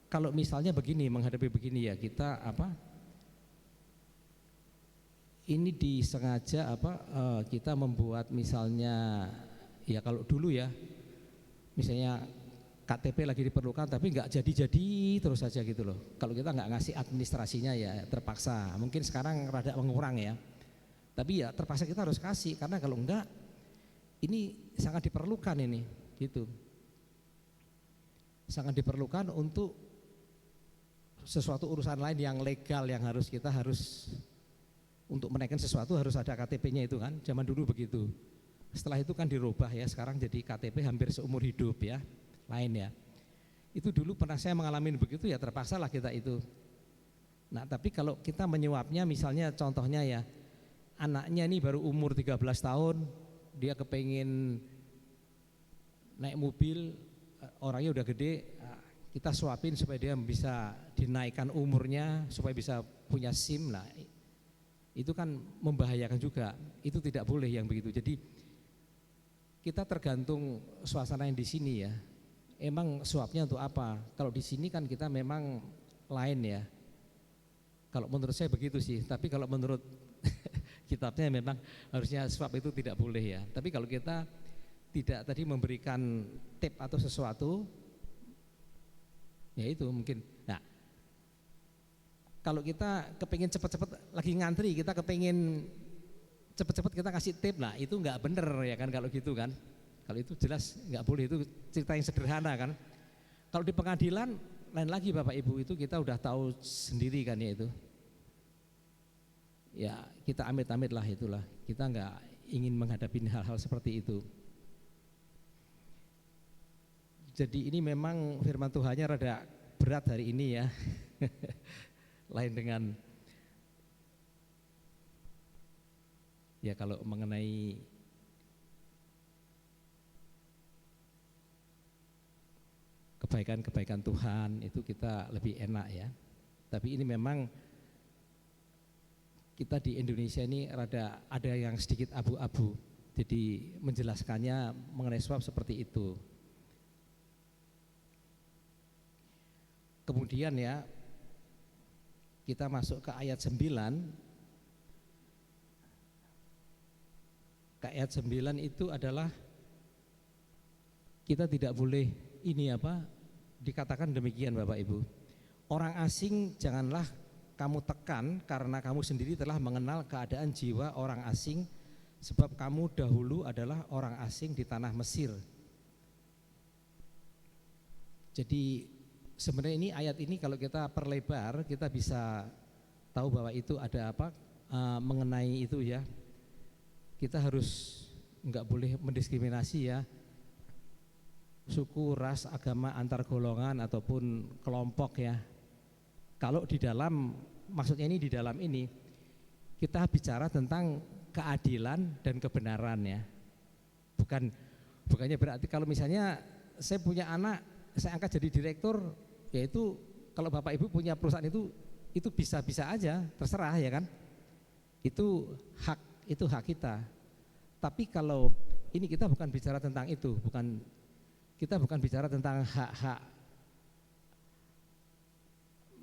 kalau misalnya begini, menghadapi begini ya, kita ini disengaja kita membuat misalnya ya, kalau dulu ya misalnya KTP lagi diperlukan tapi nggak jadi-jadi terus saja gitu loh. Kalau kita nggak ngasih administrasinya ya terpaksa. Mungkin sekarang rada mengurang ya, tapi ya terpaksa kita harus kasih, karena kalau enggak ini sangat diperlukan ini gitu. Sangat diperlukan untuk sesuatu urusan lain yang legal, yang harus untuk menaikkan sesuatu harus ada KTP-nya itu kan. Zaman dulu begitu. Setelah itu kan dirubah ya, sekarang jadi KTP hampir seumur hidup ya, lain ya. Itu dulu pernah saya mengalami begitu ya, terpaksa lah kita itu. Nah tapi kalau kita menyuapnya, misalnya contohnya ya, anaknya ini baru umur 13 tahun, dia kepengen naik mobil, orangnya udah gede, kita suapin supaya dia bisa dinaikkan umurnya, supaya bisa punya SIM. Nah itu kan membahayakan juga, itu tidak boleh yang begitu. Jadi kita tergantung suasana yang di sini ya. Emang suapnya untuk apa? Kalau di sini kan kita memang lain ya. Kalau menurut saya begitu sih. Tapi kalau menurut kitabnya memang harusnya suap itu tidak boleh ya. Tapi kalau kita tidak tadi memberikan tip atau sesuatu, ya itu mungkin. Nah, kalau kita kepingin cepat-cepat lagi ngantri, kita kepingin cepat-cepat kita kasih tip, nah itu nggak bener ya kan kalau gitu kan. Kalau itu jelas nggak boleh, itu cerita yang sederhana kan. Kalau di pengadilan lain lagi Bapak Ibu, itu kita udah tahu sendiri kan ya itu. Ya kita amit-amit lah itulah, kita nggak ingin menghadapi hal-hal seperti itu. Jadi ini memang firman Tuhannya rada berat hari ini ya. Lain dengan ya kalau mengenai kebaikan-kebaikan Tuhan itu kita lebih enak ya. Tapi ini memang kita di Indonesia ini ada yang sedikit abu-abu. Jadi menjelaskannya mengenai suap seperti itu. Kemudian ya kita masuk ke ayat 9. Ayat 9 itu adalah kita tidak boleh dikatakan demikian Bapak Ibu. Orang asing janganlah kamu tekan karena kamu sendiri telah mengenal keadaan jiwa orang asing, sebab kamu dahulu adalah orang asing di tanah Mesir. Jadi sebenarnya ini ayat ini kalau kita perlebar kita bisa tahu bahwa itu ada mengenai itu ya. Kita harus enggak boleh mendiskriminasi ya, suku, ras, agama, antar golongan ataupun kelompok ya. Kalau di dalam, maksudnya ini di dalam ini kita bicara tentang keadilan dan kebenaran ya. Bukannya berarti kalau misalnya saya punya anak, saya angkat jadi direktur, yaitu kalau Bapak Ibu punya perusahaan itu bisa-bisa aja, terserah ya kan. Itu hak kita. Tapi kalau ini kita bukan bicara tentang itu, kita bukan bicara tentang hak-hak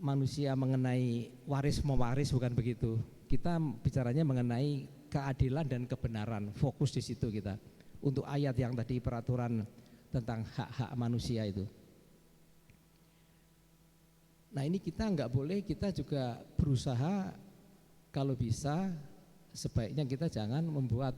manusia mengenai waris mewaris, bukan begitu. Kita bicaranya mengenai keadilan dan kebenaran, fokus di situ kita. Untuk ayat yang tadi peraturan tentang hak-hak manusia itu. Nah ini kita enggak boleh, kita juga berusaha kalau bisa sebaiknya kita jangan membuat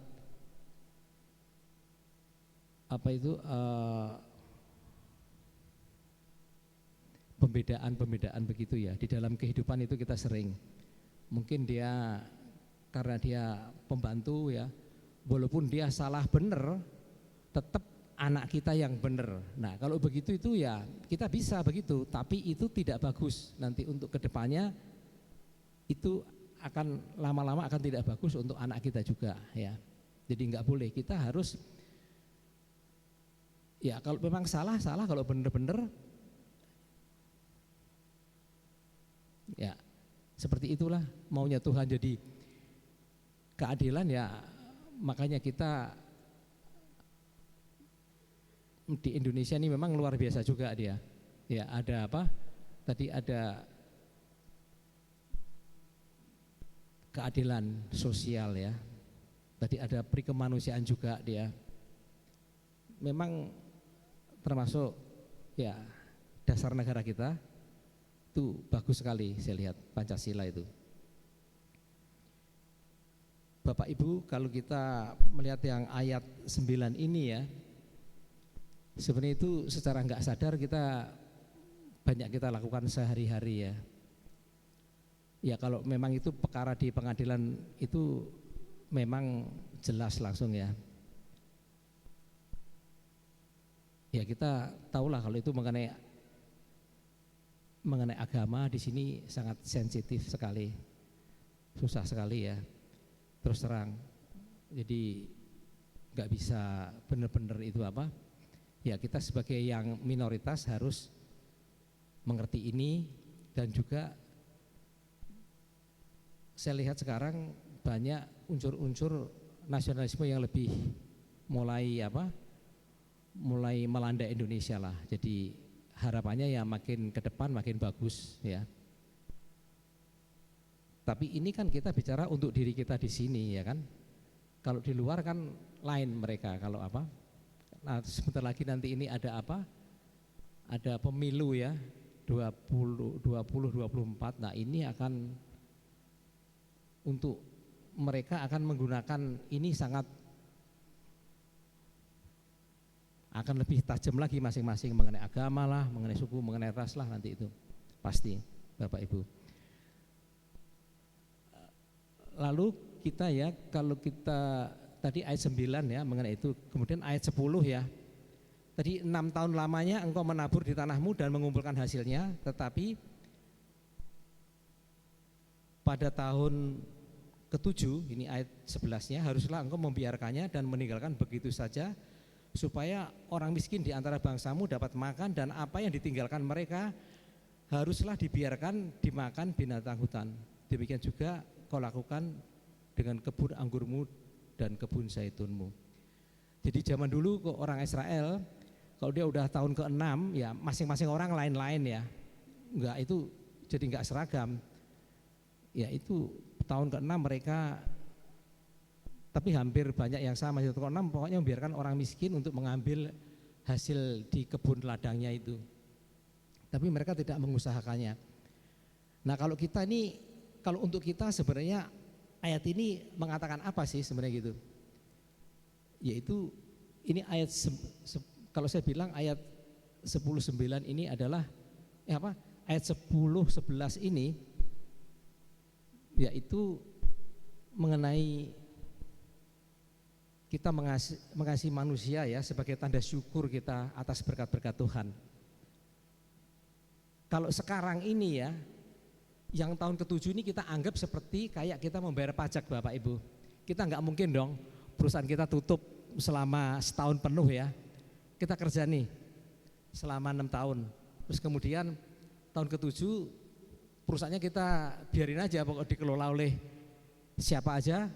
pembedaan begitu ya. Di dalam kehidupan itu kita sering, mungkin dia karena dia pembantu ya, walaupun dia salah benar, tetap anak kita yang benar. Nah kalau begitu itu ya kita bisa begitu, tapi itu tidak bagus nanti untuk kedepannya, itu akan lama-lama akan tidak bagus untuk anak kita juga ya. Jadi nggak boleh, kita harus ya kalau memang salah, kalau benar-benar ya seperti itulah maunya Tuhan. Jadi keadilan ya, makanya kita di Indonesia ini memang luar biasa juga dia. Ya ada apa? Tadi ada keadilan sosial ya. Tadi ada perikemanusiaan juga dia. Memang termasuk ya dasar negara kita itu bagus sekali saya lihat Pancasila itu. Bapak Ibu, kalau kita melihat yang ayat 9 ini ya, sebenarnya itu secara enggak sadar kita banyak kita lakukan sehari-hari ya. Ya kalau memang itu perkara di pengadilan itu memang jelas langsung ya. Ya kita tahulah kalau itu mengenai agama di sini sangat sensitif sekali, susah sekali ya. Terus terang, jadi nggak bisa benar-benar itu apa? Ya kita sebagai yang minoritas harus mengerti ini, dan juga saya lihat sekarang banyak unsur-unsur nasionalisme yang lebih mulai melanda Indonesia lah. Jadi harapannya ya makin ke depan makin bagus ya. Tapi ini kan kita bicara untuk diri kita di sini ya kan. Kalau di luar kan lain mereka kalau apa. Nah, sebentar lagi nanti ini ada apa? Ada pemilu ya 2024. Nah, ini akan untuk mereka akan menggunakan ini sangat akan lebih tajam lagi masing-masing mengenai agama lah, mengenai suku, mengenai ras lah nanti itu pasti Bapak Ibu. Lalu kita ya kalau kita tadi ayat 9 ya mengenai itu, kemudian ayat 10 ya. Tadi 6 tahun lamanya engkau menabur di tanahmu dan mengumpulkan hasilnya, tetapi pada tahun ke-7 ini ayat 11-nya haruslah engkau membiarkannya dan meninggalkan begitu saja, supaya orang miskin di antara bangsamu dapat makan, dan apa yang ditinggalkan mereka haruslah dibiarkan dimakan binatang hutan. Demikian juga kau lakukan dengan kebun anggurmu dan kebun zaitunmu. Jadi zaman dulu kok orang Israel kalau dia udah tahun ke-6 ya masing-masing orang lain-lain ya. Enggak, itu jadi enggak seragam. Ya itu tahun ke-6 mereka, tapi hampir banyak yang sama. Tahun ke-6 pokoknya membiarkan orang miskin untuk mengambil hasil di kebun ladangnya itu. Tapi mereka tidak mengusahakannya. Nah kalau kita ini, kalau untuk kita sebenarnya ayat ini mengatakan apa sih sebenarnya gitu? Yaitu ini ayat kalau saya bilang ayat 10:9 ini adalah ayat 10:11 ini yaitu mengenai kita mengasihi manusia ya sebagai tanda syukur kita atas berkat-berkat Tuhan. Kalau sekarang ini ya, yang tahun ke-7 ini kita anggap seperti kayak kita membayar pajak Bapak Ibu. Kita nggak mungkin dong perusahaan kita tutup selama setahun penuh ya. Kita kerja nih selama 6 tahun. Terus kemudian tahun ke-7 perusahaannya kita biarin aja pokoknya dikelola oleh siapa aja,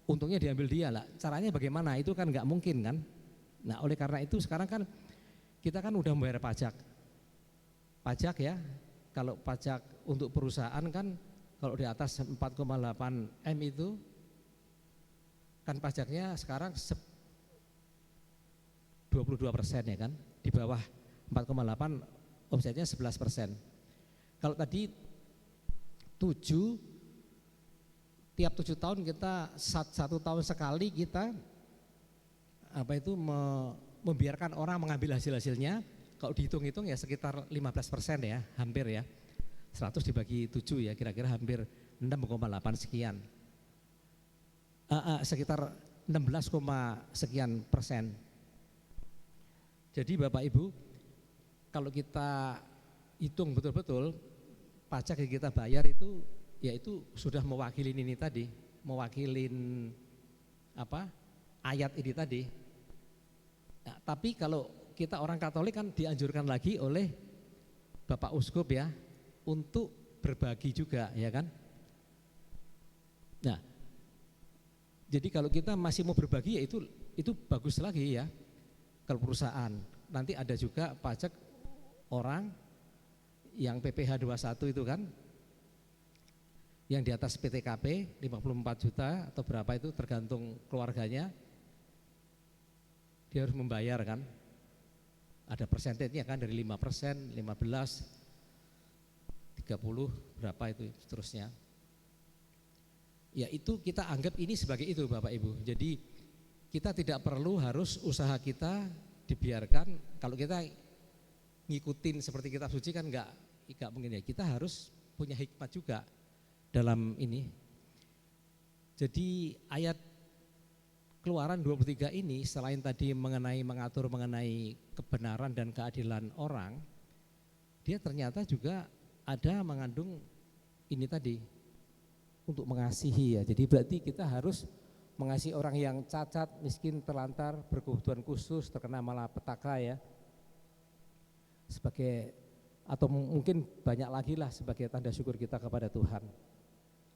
untungnya diambil dia lah. Caranya bagaimana? Itu kan nggak mungkin kan. Nah oleh karena itu sekarang kan kita kan udah membayar pajak. Pajak ya, kalau pajak untuk perusahaan kan kalau di atas 4,8 M itu kan pajaknya sekarang 22% ya kan, di bawah 4,8 omsetnya 11%. Kalau tadi tiap 7 tahun kita 1 tahun sekali kita membiarkan orang mengambil hasil-hasilnya, kalau dihitung-hitung ya sekitar 15% ya, hampir ya. 100 dibagi 7 ya, kira-kira hampir 6,8 sekian. Sekitar 16, sekian persen. Jadi Bapak Ibu, kalau kita hitung betul-betul pajak yang kita bayar itu, yaitu sudah mewakilin ini tadi, mewakilin ayat ini tadi. Nah, tapi kalau kita orang Katolik kan dianjurkan lagi oleh Bapak Uskup ya untuk berbagi juga, ya kan? Nah, jadi kalau kita masih mau berbagi ya itu bagus lagi ya. Kalau perusahaan nanti ada juga pajak orang yang PPh 21 itu kan, yang di atas PTKP 54 juta atau berapa itu tergantung keluarganya, dia harus membayar kan. Ada persentasenya kan dari 5%, 15, 30 berapa itu seterusnya. Ya itu kita anggap ini sebagai itu Bapak Ibu. Jadi kita tidak perlu harus usaha kita dibiarkan, kalau kita ngikutin seperti kitab suci kan enggak mungkin ya. Kita harus punya hikmat juga dalam ini. Jadi ayat Keluaran 23 ini selain tadi mengatur mengenai kebenaran dan keadilan orang, dia ternyata juga ada mengandung ini tadi untuk mengasihi ya. Jadi berarti kita harus mengasihi orang yang cacat, miskin, terlantar, berkebutuhan khusus, terkena malapetaka ya. Sebagai atau mungkin banyak lagi lah sebagai tanda syukur kita kepada Tuhan.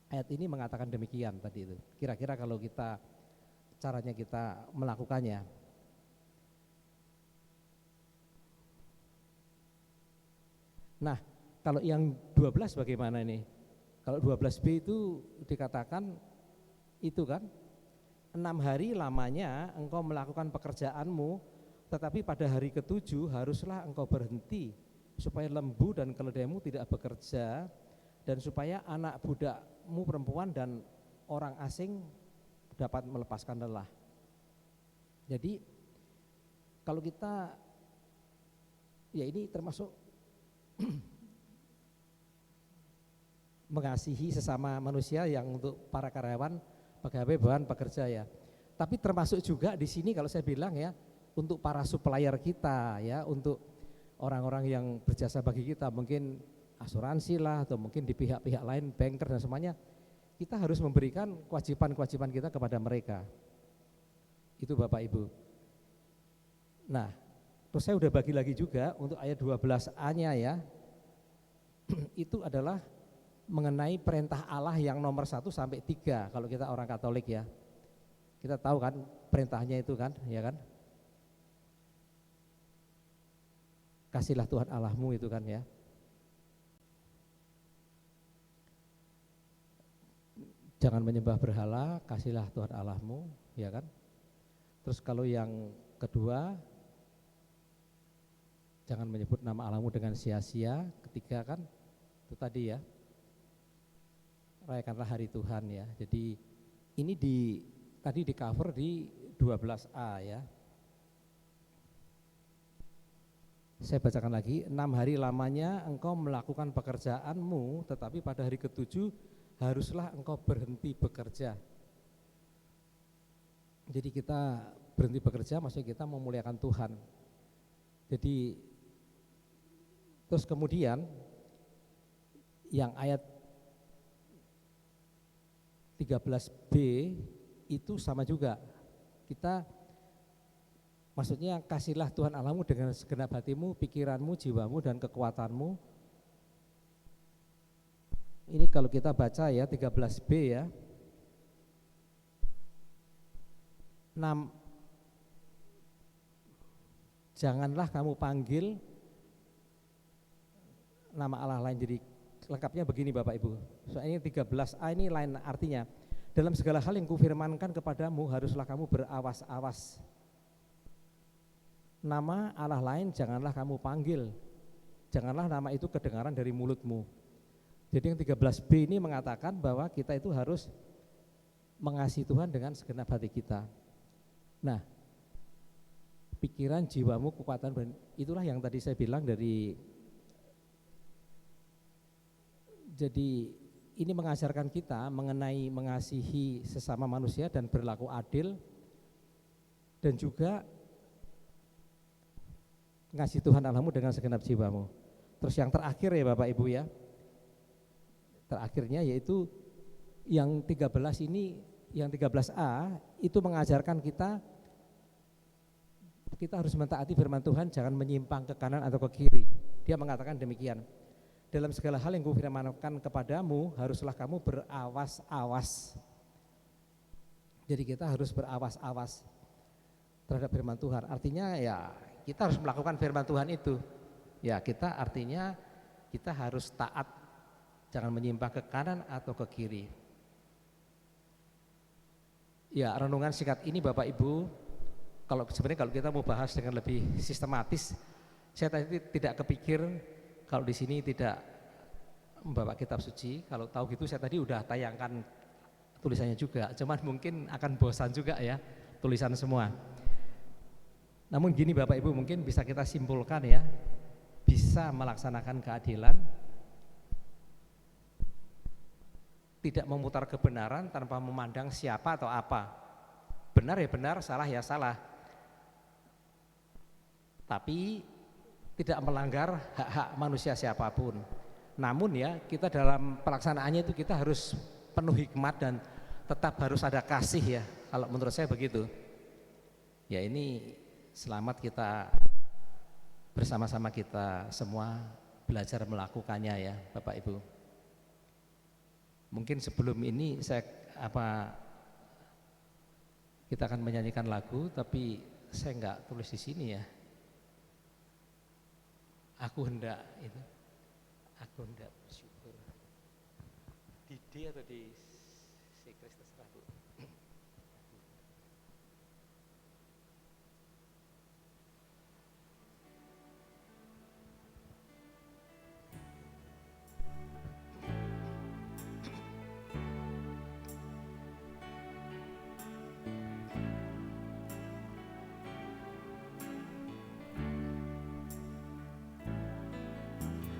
Ayat ini mengatakan demikian tadi itu. Kira-kira kalau caranya kita melakukannya. Nah, kalau yang 12 bagaimana ini? Kalau 12b itu dikatakan itu kan 6 hari lamanya engkau melakukan pekerjaanmu, tetapi pada hari ke-7 haruslah engkau berhenti supaya lembu dan keledaimu tidak bekerja, dan supaya anak budakmu perempuan dan orang asing dapat melepaskan lelah. Jadi kalau kita ya ini termasuk mengasihi sesama manusia yang untuk para karyawan, pegawai, bawahan, pekerja ya. Tapi termasuk juga di sini kalau saya bilang ya untuk para supplier kita ya, untuk orang-orang yang berjasa bagi kita, mungkin asuransi lah atau mungkin di pihak-pihak lain, banker dan semuanya. Kita harus memberikan kewajiban-kewajiban kita kepada mereka. Itu Bapak Ibu. Nah, terus saya udah bagi lagi juga untuk ayat 12a-nya ya. Itu adalah mengenai perintah Allah yang nomor 1 sampai 3 kalau kita orang Katolik ya. Kita tahu kan perintahnya itu kan, ya kan? Kasihlah Tuhan Allahmu itu kan ya. Jangan menyembah berhala, kasihlah Tuhan Allahmu, ya kan? Terus kalau yang kedua, jangan menyebut nama Allahmu dengan sia-sia. Ketiga kan, itu tadi ya, rayakanlah hari Tuhan ya. Jadi ini tadi di cover di 12a ya. Saya bacakan lagi, 6 hari lamanya engkau melakukan pekerjaanmu, tetapi pada hari ke-7 haruslah engkau berhenti bekerja. Jadi kita berhenti bekerja maksudnya kita memuliakan Tuhan. Jadi terus kemudian yang ayat 13b itu sama juga. Kita maksudnya kasihlah Tuhan Allahmu dengan segenap hatimu, pikiranmu, jiwamu dan kekuatanmu. Ini kalau kita baca ya 13b ya. 6. Janganlah kamu panggil nama Allah lain. Jadi lengkapnya begini Bapak Ibu. Soalnya 13a ini lain artinya. Dalam segala hal yang kufirmankan kepadamu haruslah kamu berawas-awas. Nama Allah lain janganlah kamu panggil. Janganlah nama itu kedengaran dari mulutmu. Jadi yang 13b ini mengatakan bahwa kita itu harus mengasihi Tuhan dengan segenap hati kita. Nah, pikiran, jiwamu, kekuatan, itulah yang tadi saya bilang dari. Jadi ini mengajarkan kita mengenai mengasihi sesama manusia dan berlaku adil, dan juga ngasihi Tuhan Allahmu dengan segenap jiwamu. Terus yang terakhir ya Bapak Ibu ya, terakhirnya yaitu yang 13 ini, yang 13A itu mengajarkan kita harus mentaati firman Tuhan, jangan menyimpang ke kanan atau ke kiri. Dia mengatakan demikian, dalam segala hal yang kufirmankan kepadamu, haruslah kamu berawas-awas. Jadi kita harus berawas-awas terhadap firman Tuhan. Artinya ya kita harus melakukan firman Tuhan itu. Ya kita artinya kita harus taat, jangan menyimpang ke kanan atau ke kiri. Ya renungan singkat ini Bapak Ibu, sebenarnya kalau kita mau bahas dengan lebih sistematis, saya tadi tidak kepikir kalau di sini tidak membawa kitab suci. Kalau tahu gitu saya tadi udah tayangkan tulisannya juga, cuman mungkin akan bosan juga ya tulisan semua. Namun gini Bapak Ibu, mungkin bisa kita simpulkan ya, bisa melaksanakan keadilan, tidak memutar kebenaran tanpa memandang siapa atau apa. Benar ya benar, salah ya salah. Tapi tidak melanggar hak-hak manusia siapapun. Namun ya kita dalam pelaksanaannya itu kita harus penuh hikmat dan tetap harus ada kasih ya. Kalau menurut saya begitu. Ya ini selamat kita bersama-sama kita semua belajar melakukannya ya Bapak Ibu. Mungkin sebelum ini kita akan menyanyikan lagu, tapi saya enggak tulis di sini ya. Aku hendak bersyukur. Di D atau di C Kristus terserah Bu.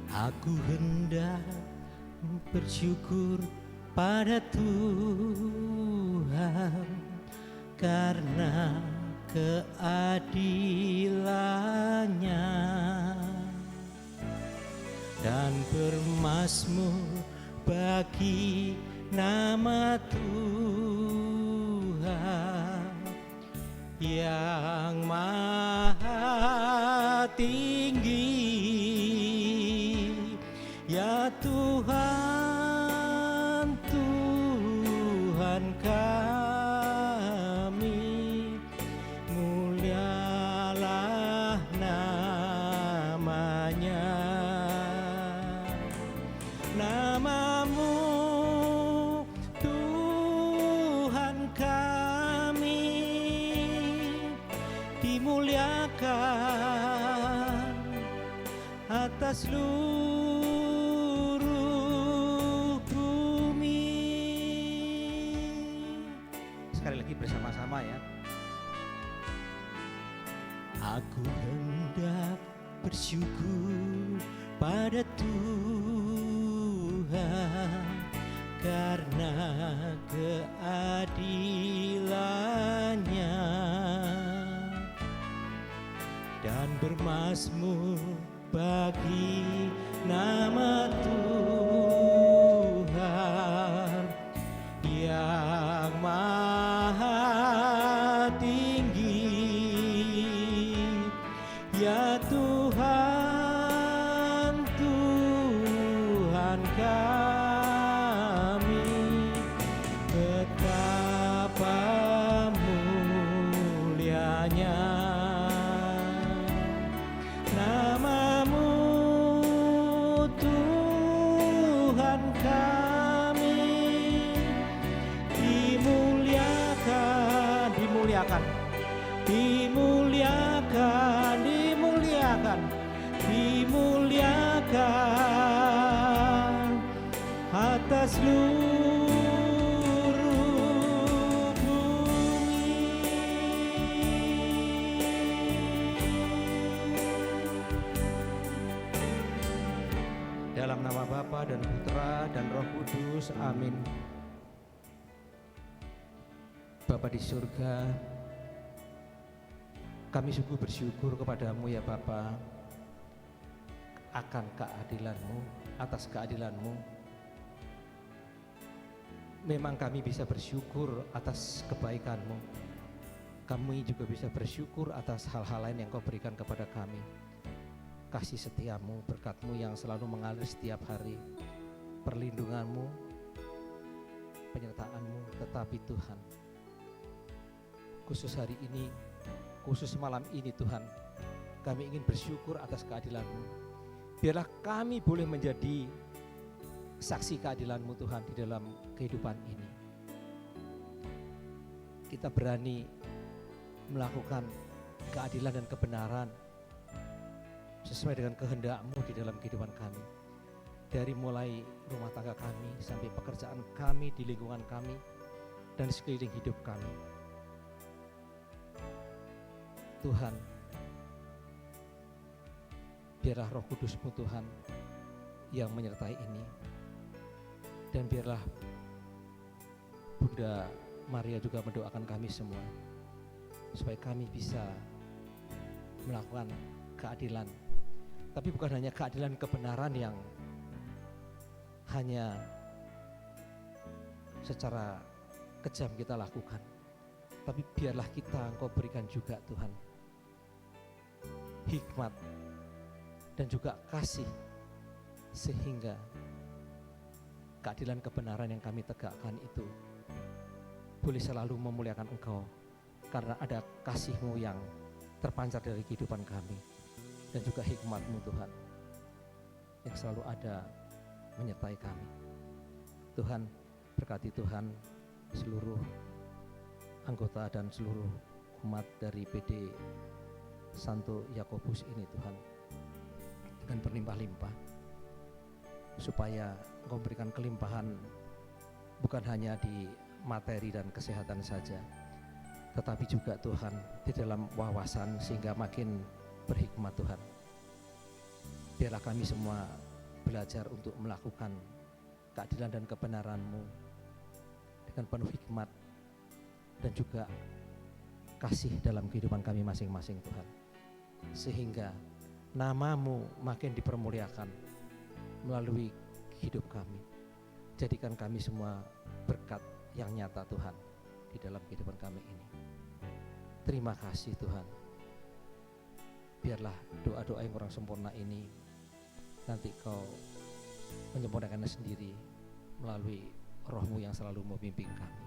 Aku hendak bersyukur pada Tuhan karena keadilannya dan bermazmur bagi nama Tuhan yang maha tinggi. Ya Tuhan, Tuhan kami, mulialah namanya. Namamu Tuhan kami, dimuliakan atas bersama-sama ya. Aku hendak bersyukur pada Tuhan karena keadilannya dan bermazmur bagi nama Tuhan yang maha tinggi. Ya Tuhan, Tuhan kami, betapa mulianya namamu Tuhan kami, dimuliakan, dimuliakan, dimuliakan, dimuliakan, dimuliakan atas seluruh bumi. Yesus, amin. Bapa di surga, kami sungguh bersyukur kepadamu ya Bapa, akan keadilanmu, atas keadilanmu. Memang kami bisa bersyukur atas kebaikanmu. Kami juga bisa bersyukur atas hal-hal lain yang kau berikan kepada kami. Kasih setiamu, berkatmu yang selalu mengalir setiap hari, perlindunganmu, penyertaanmu. Tetapi Tuhan, khusus hari ini, khusus malam ini Tuhan, kami ingin bersyukur atas keadilan-Mu. Biarlah kami boleh menjadi saksi keadilan-Mu Tuhan di dalam kehidupan ini. Kita berani melakukan keadilan dan kebenaran sesuai dengan kehendak-Mu di dalam kehidupan kami. Dari mulai rumah tangga kami sampai pekerjaan kami, di lingkungan kami, dan sekeliling hidup kami. Tuhan, biarlah Roh Kudus-Mu Tuhan yang menyertai ini, dan biarlah Bunda Maria juga mendoakan kami semua supaya kami bisa melakukan keadilan, tapi bukan hanya keadilan kebenaran yang hanya secara kejam kita lakukan, tapi biarlah kita Engkau berikan juga Tuhan hikmat dan juga kasih, sehingga keadilan kebenaran yang kami tegakkan itu boleh selalu memuliakan Engkau, karena ada kasih-Mu yang terpancar dari kehidupan kami, dan juga hikmat-Mu Tuhan yang selalu ada menyertai kami. Tuhan, berkati Tuhan seluruh anggota dan seluruh umat dari PD Santo Yakobus ini Tuhan, dengan berlimpah-limpah, supaya Engkau berikan kelimpahan bukan hanya di materi dan kesehatan saja, tetapi juga Tuhan di dalam wawasan, sehingga makin berhikmat Tuhan. Biarlah kami semua belajar untuk melakukan keadilan dan kebenaran-Mu dengan penuh hikmat dan juga kasih dalam kehidupan kami masing-masing Tuhan, sehingga nama-Mu makin dipermuliakan melalui hidup kami. Jadikan kami semua berkat yang nyata Tuhan di dalam kehidupan kami ini. Terima kasih Tuhan. Biarlah doa-doa yang kurang sempurna ini nanti Kau menyempurnakannya sendiri melalui Roh-Mu yang selalu membimbing kami.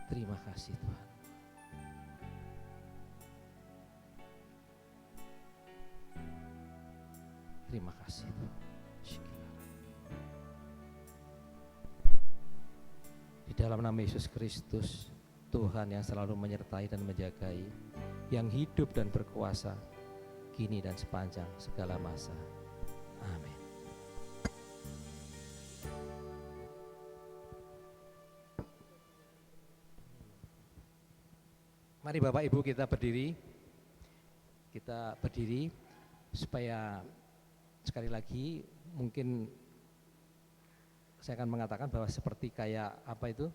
Terima kasih Tuhan. Terima kasih Tuhan. Di dalam nama Yesus Kristus, Tuhan yang selalu menyertai dan menjagai, yang hidup dan berkuasa kini dan sepanjang segala masa. Amin. Mari Bapak Ibu kita berdiri. Kita berdiri supaya sekali lagi mungkin saya akan mengatakan bahwa seperti kayak apa itu,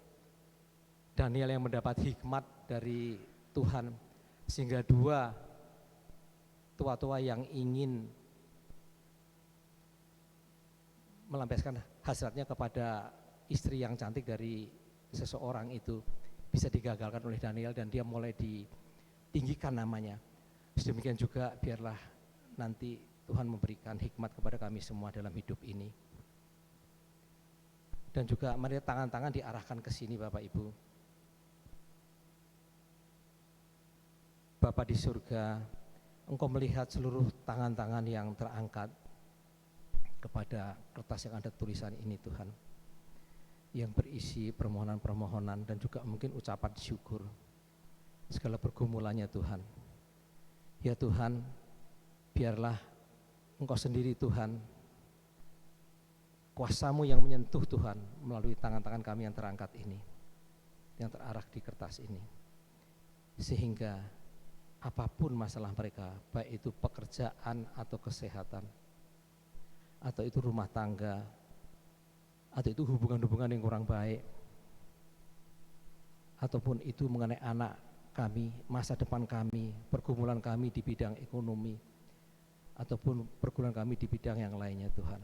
Daniel yang mendapat hikmat dari Tuhan, sehingga dua tua-tua yang ingin melampiaskan hasratnya kepada istri yang cantik dari seseorang itu bisa digagalkan oleh Daniel, dan dia mulai ditinggikan namanya. Sedemikian juga biarlah nanti Tuhan memberikan hikmat kepada kami semua dalam hidup ini. Dan juga mari tangan-tangan diarahkan ke sini Bapak Ibu. Bapa di surga, Engkau melihat seluruh tangan-tangan yang terangkat kepada kertas yang ada tulisan ini Tuhan, yang berisi permohonan-permohonan dan juga mungkin ucapan syukur, segala pergumulannya Tuhan. Ya Tuhan, biarlah Engkau sendiri Tuhan, kuasa-Mu yang menyentuh Tuhan melalui tangan-tangan kami yang terangkat ini, yang terarah di kertas ini, sehingga apapun masalah mereka, baik itu pekerjaan atau kesehatan, atau itu rumah tangga, atau itu hubungan-hubungan yang kurang baik, ataupun itu mengenai anak kami, masa depan kami, pergumulan kami di bidang ekonomi, ataupun pergumulan kami di bidang yang lainnya Tuhan.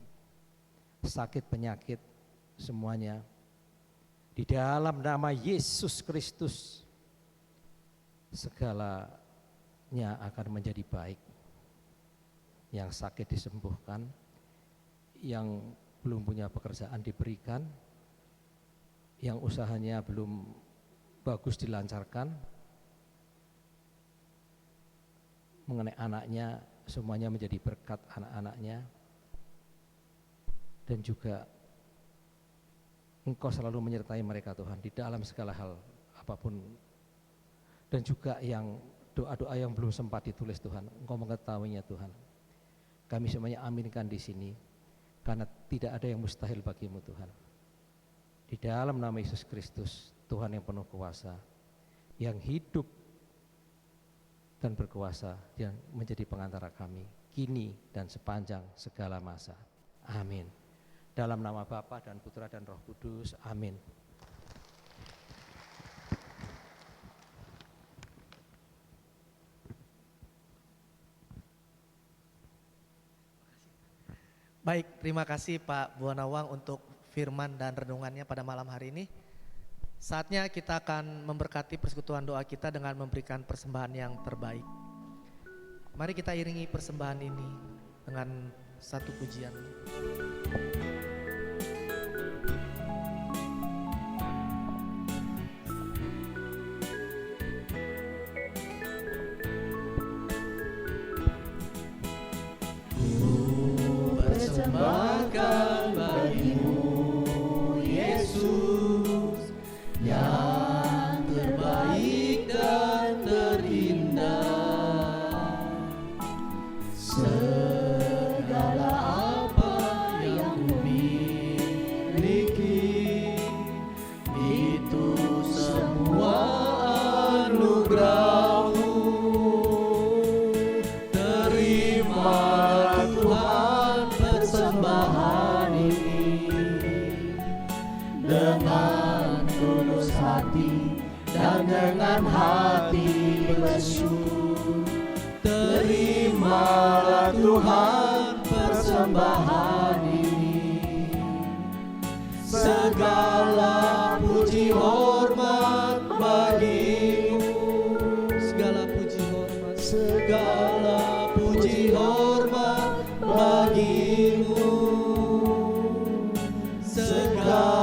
Sakit, penyakit, semuanya di dalam nama Yesus Kristus segalanya akan menjadi baik. Yang sakit disembuhkan, yang belum punya pekerjaan diberikan, yang usahanya belum bagus dilancarkan, mengenai anaknya semuanya menjadi berkat anak-anaknya, dan juga Engkau selalu menyertai mereka Tuhan di dalam segala hal apapun, dan juga yang doa-doa yang belum sempat ditulis Tuhan, Engkau mengetahuinya Tuhan. Kami semuanya aminkan di sini, karena tidak ada yang mustahil bagimu Tuhan. Di dalam nama Yesus Kristus, Tuhan yang penuh kuasa, yang hidup dan berkuasa, yang menjadi pengantara kami, kini dan sepanjang segala masa. Amin. Dalam nama Bapa dan Putra dan Roh Kudus. Amin. Baik, terima kasih Pak Buanawang untuk firman dan renungannya pada malam hari ini. Saatnya kita akan memberkati persekutuan doa kita dengan memberikan persembahan yang terbaik. Mari kita iringi persembahan ini dengan satu pujian. Persembahkan bagimu Yesus yang terbaik dan terindah. Segala apa yang ku miliki, itu semua anugerah-Mu. Terimalah Tuhan persembahan ini dengan tulus hati dan dengan hati bersyukur. Terimalah Tuhan persembahan ini. Segala puji hormat bagimu, segala puji hormat, segala puji hormat bagimu, segala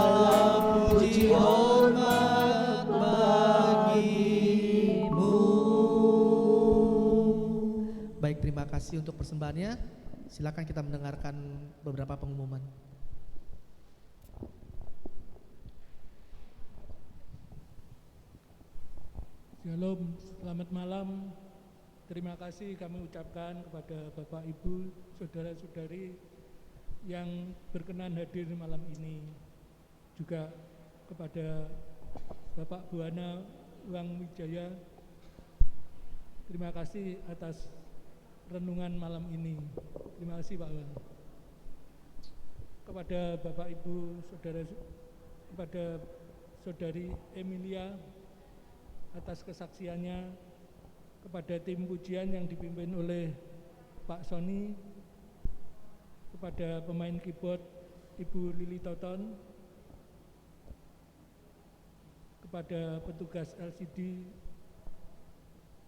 puji hormat bagimu. Baik, terima kasih untuk persembahannya. Silakan kita mendengarkan beberapa pengumuman. Shalom, selamat malam. Terima kasih kami ucapkan kepada Bapak Ibu, saudara-saudari yang berkenan hadir malam ini. Juga kepada Bapak Buana Wang Wijaya, terima kasih atas renungan malam ini. Terima kasih Pak Wang. Kepada Bapak Ibu, kepada Saudari Emilia atas kesaksiannya, kepada tim pujian yang dipimpin oleh Pak Sony, kepada pemain keyboard Ibu Lili Toton, kepada petugas LCD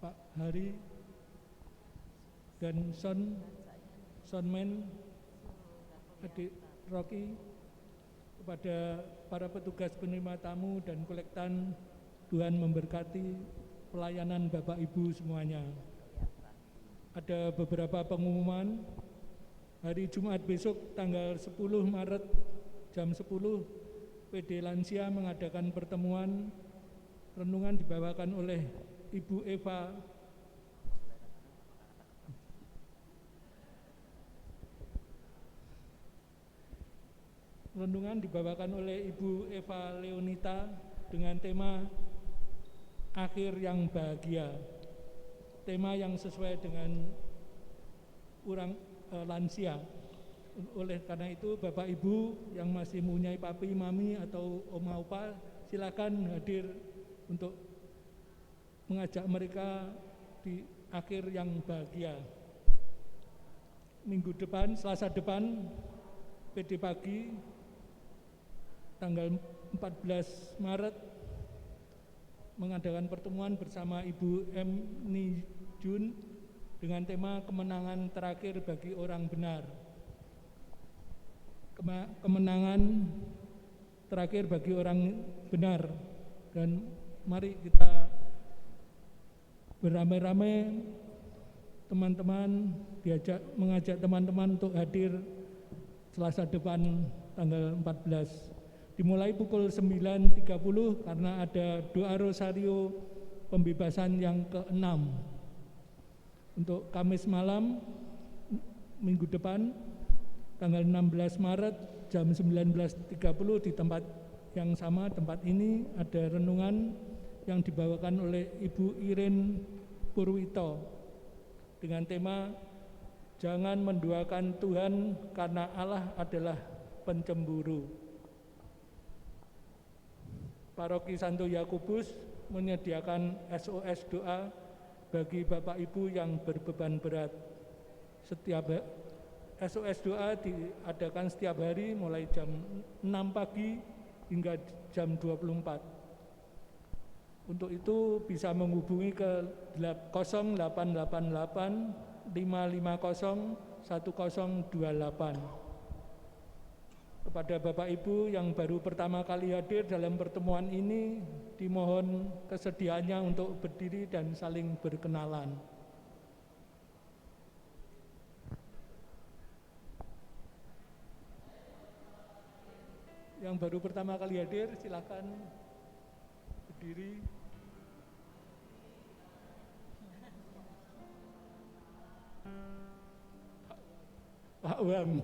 Pak Hari dan soundman Adik Rocky, kepada para petugas penerima tamu dan kolektan, Tuhan memberkati pelayanan Bapak Ibu semuanya. Ada beberapa pengumuman. Hari Jumat besok tanggal 10 Maret jam 10 PD Lansia mengadakan pertemuan. Renungan dibawakan oleh Ibu Eva Ibu Eva Leonita dengan tema akhir yang bahagia, tema yang sesuai dengan lansia. Oleh karena itu Bapak Ibu yang masih mempunyai papi, mami atau oma opa, silakan hadir untuk mengajak mereka di akhir yang bahagia. Minggu depan, Selasa depan, PD pagi, tanggal 14 Maret, mengadakan pertemuan bersama Ibu M. Ni Jun dengan tema kemenangan terakhir bagi orang benar. Kemenangan terakhir bagi orang benar. Dan mari kita beramai-ramai teman-teman mengajak teman-teman untuk hadir Selasa depan tanggal 14. Dimulai pukul 9.30 karena ada doa rosario pembebasan yang ke-6. Untuk Kamis malam minggu depan tanggal 16 Maret jam 19.30 di tempat yang sama, tempat ini ada renungan yang dibawakan oleh Ibu Irin Purwito dengan tema jangan menduakan Tuhan karena Allah adalah pencemburu. Paroki Santo Yakobus menyediakan SOS doa bagi Bapak Ibu yang berbeban berat. Setiap SOS doa diadakan setiap hari mulai jam 6 pagi hingga jam 24. Untuk itu bisa menghubungi ke 0888 550 1028. Kepada Bapak Ibu yang baru pertama kali hadir dalam pertemuan ini, dimohon kesediaannya untuk berdiri dan saling berkenalan. Yang baru pertama kali hadir, silakan berdiri. Pak Wam.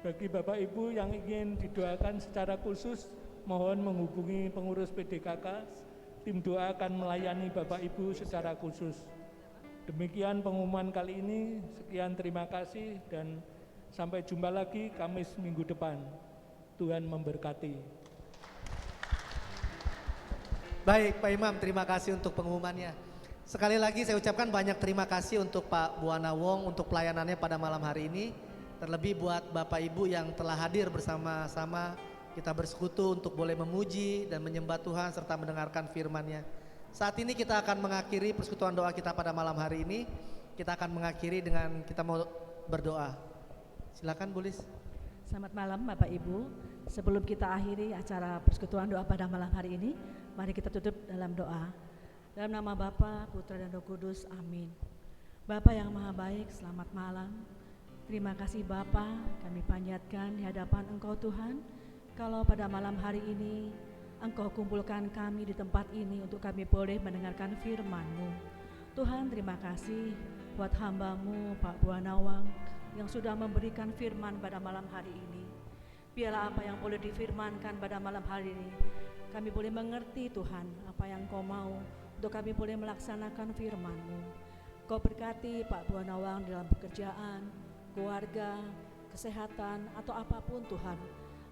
Bagi Bapak Ibu yang ingin didoakan secara khusus, mohon menghubungi pengurus PDKK. Tim doa akan melayani Bapak Ibu secara khusus. Demikian pengumuman kali ini. Sekian, terima kasih dan sampai jumpa lagi Kamis minggu depan. Tuhan memberkati. Baik Pak Imam, terima kasih untuk pengumumannya. Sekali lagi saya ucapkan banyak terima kasih untuk Pak Buana Wong untuk pelayanannya pada malam hari ini. Terlebih buat Bapak Ibu yang telah hadir bersama-sama kita bersekutu untuk boleh memuji dan menyembah Tuhan serta mendengarkan firman-Nya. Saat ini kita akan mengakhiri persekutuan doa kita pada malam hari ini. Kita akan mengakhiri dengan kita mau berdoa. Silakan Bu Lis. Selamat malam Bapak Ibu. Sebelum kita akhiri acara persekutuan doa pada malam hari ini, mari kita tutup dalam doa. Dalam nama Bapa, Putra dan Roh Kudus, amin. Bapa yang maha baik, selamat malam. Terima kasih Bapa, kami panjatkan di hadapan Engkau Tuhan, kalau pada malam hari ini Engkau kumpulkan kami di tempat ini untuk kami boleh mendengarkan firman-Mu. Tuhan, terima kasih buat hamba-Mu Pak Buanawang yang sudah memberikan firman pada malam hari ini. Biarlah apa yang boleh difirmankan pada malam hari ini, kami boleh mengerti Tuhan apa yang Kau mau untuk kami boleh melaksanakan firman-Mu. Kau berkati Pak Buanawang dalam pekerjaan, keluarga, kesehatan, atau apapun Tuhan.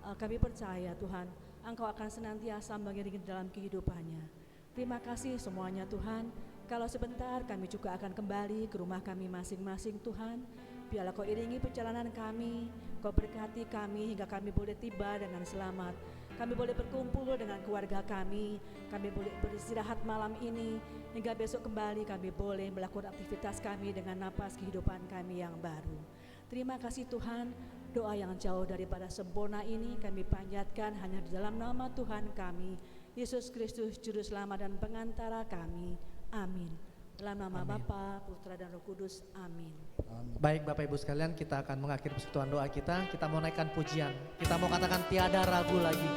Kami percaya Tuhan, Engkau akan senantiasa mengiringi dalam kehidupannya. Terima kasih semuanya Tuhan. Kalau sebentar kami juga akan kembali ke rumah kami masing-masing Tuhan. Biarlah Kau iringi perjalanan kami, Kau berkati kami hingga kami boleh tiba dengan selamat. Kami boleh berkumpul dengan keluarga kami boleh beristirahat malam ini, hingga besok kembali kami boleh melakukan aktivitas kami dengan napas kehidupan kami yang baru. Terima kasih Tuhan, doa yang jauh daripada sempurna ini kami panjatkan hanya di dalam nama Tuhan kami, Yesus Kristus, Juru Selamat dan Pengantara kami. Amin. Dalam nama Bapa, Putra dan Roh Kudus. Amin. Baik Bapak Ibu sekalian, kita akan mengakhiri persekutuan doa kita. Kita mau naikkan pujian. Kita mau katakan tiada ragu lagi.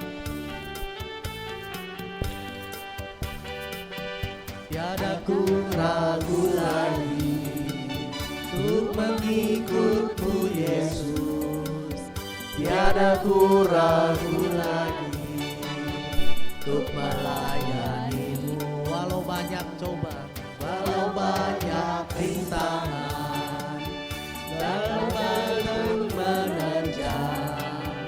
Tiada ku ragu lagi untuk mengikut-Mu Yesus. Tiada ku ragu lagi untuk melayani-Mu. Coba. Walau banyak rintangan dan belum menerjang,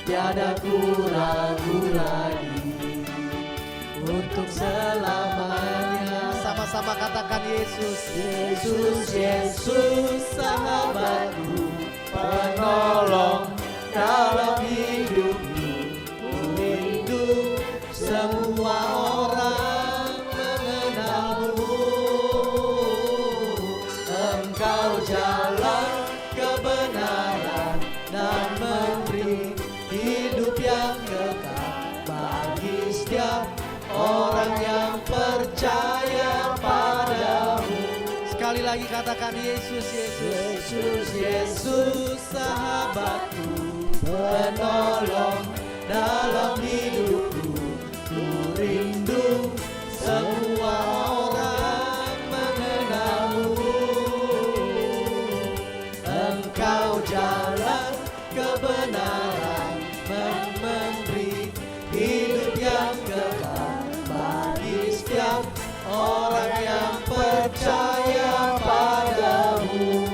tiada ku ragu lagi untuk selamanya. Sama-sama katakan Yesus. Yesus, Yesus sahabatku, penolong dalam hidupku. Ku rindu semua orang mengenalmu. Engkau jalan kebenaran dan memberi hidup yang kekal bagi setiap orang yang percaya padamu. Sekali lagi katakan Yesus, Yesus. Yesus, Yesus sahabatku, penolong dalam hidupku. Ku rindu semua orang mengenalmu. Engkau jalan kebenaran dan memberi hidup yang kekal bagi setiap orang yang percaya padamu.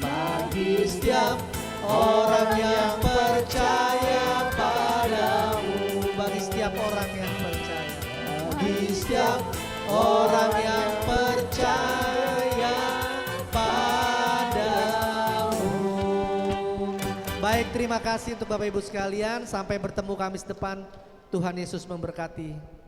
Bagi setiap orang yang percaya padamu. Bagi setiap orang yang percaya. Bagi setiap orang yang percaya padamu. Baik, terima kasih untuk Bapak Ibu sekalian. Sampai bertemu Kamis depan. Tuhan Yesus memberkati.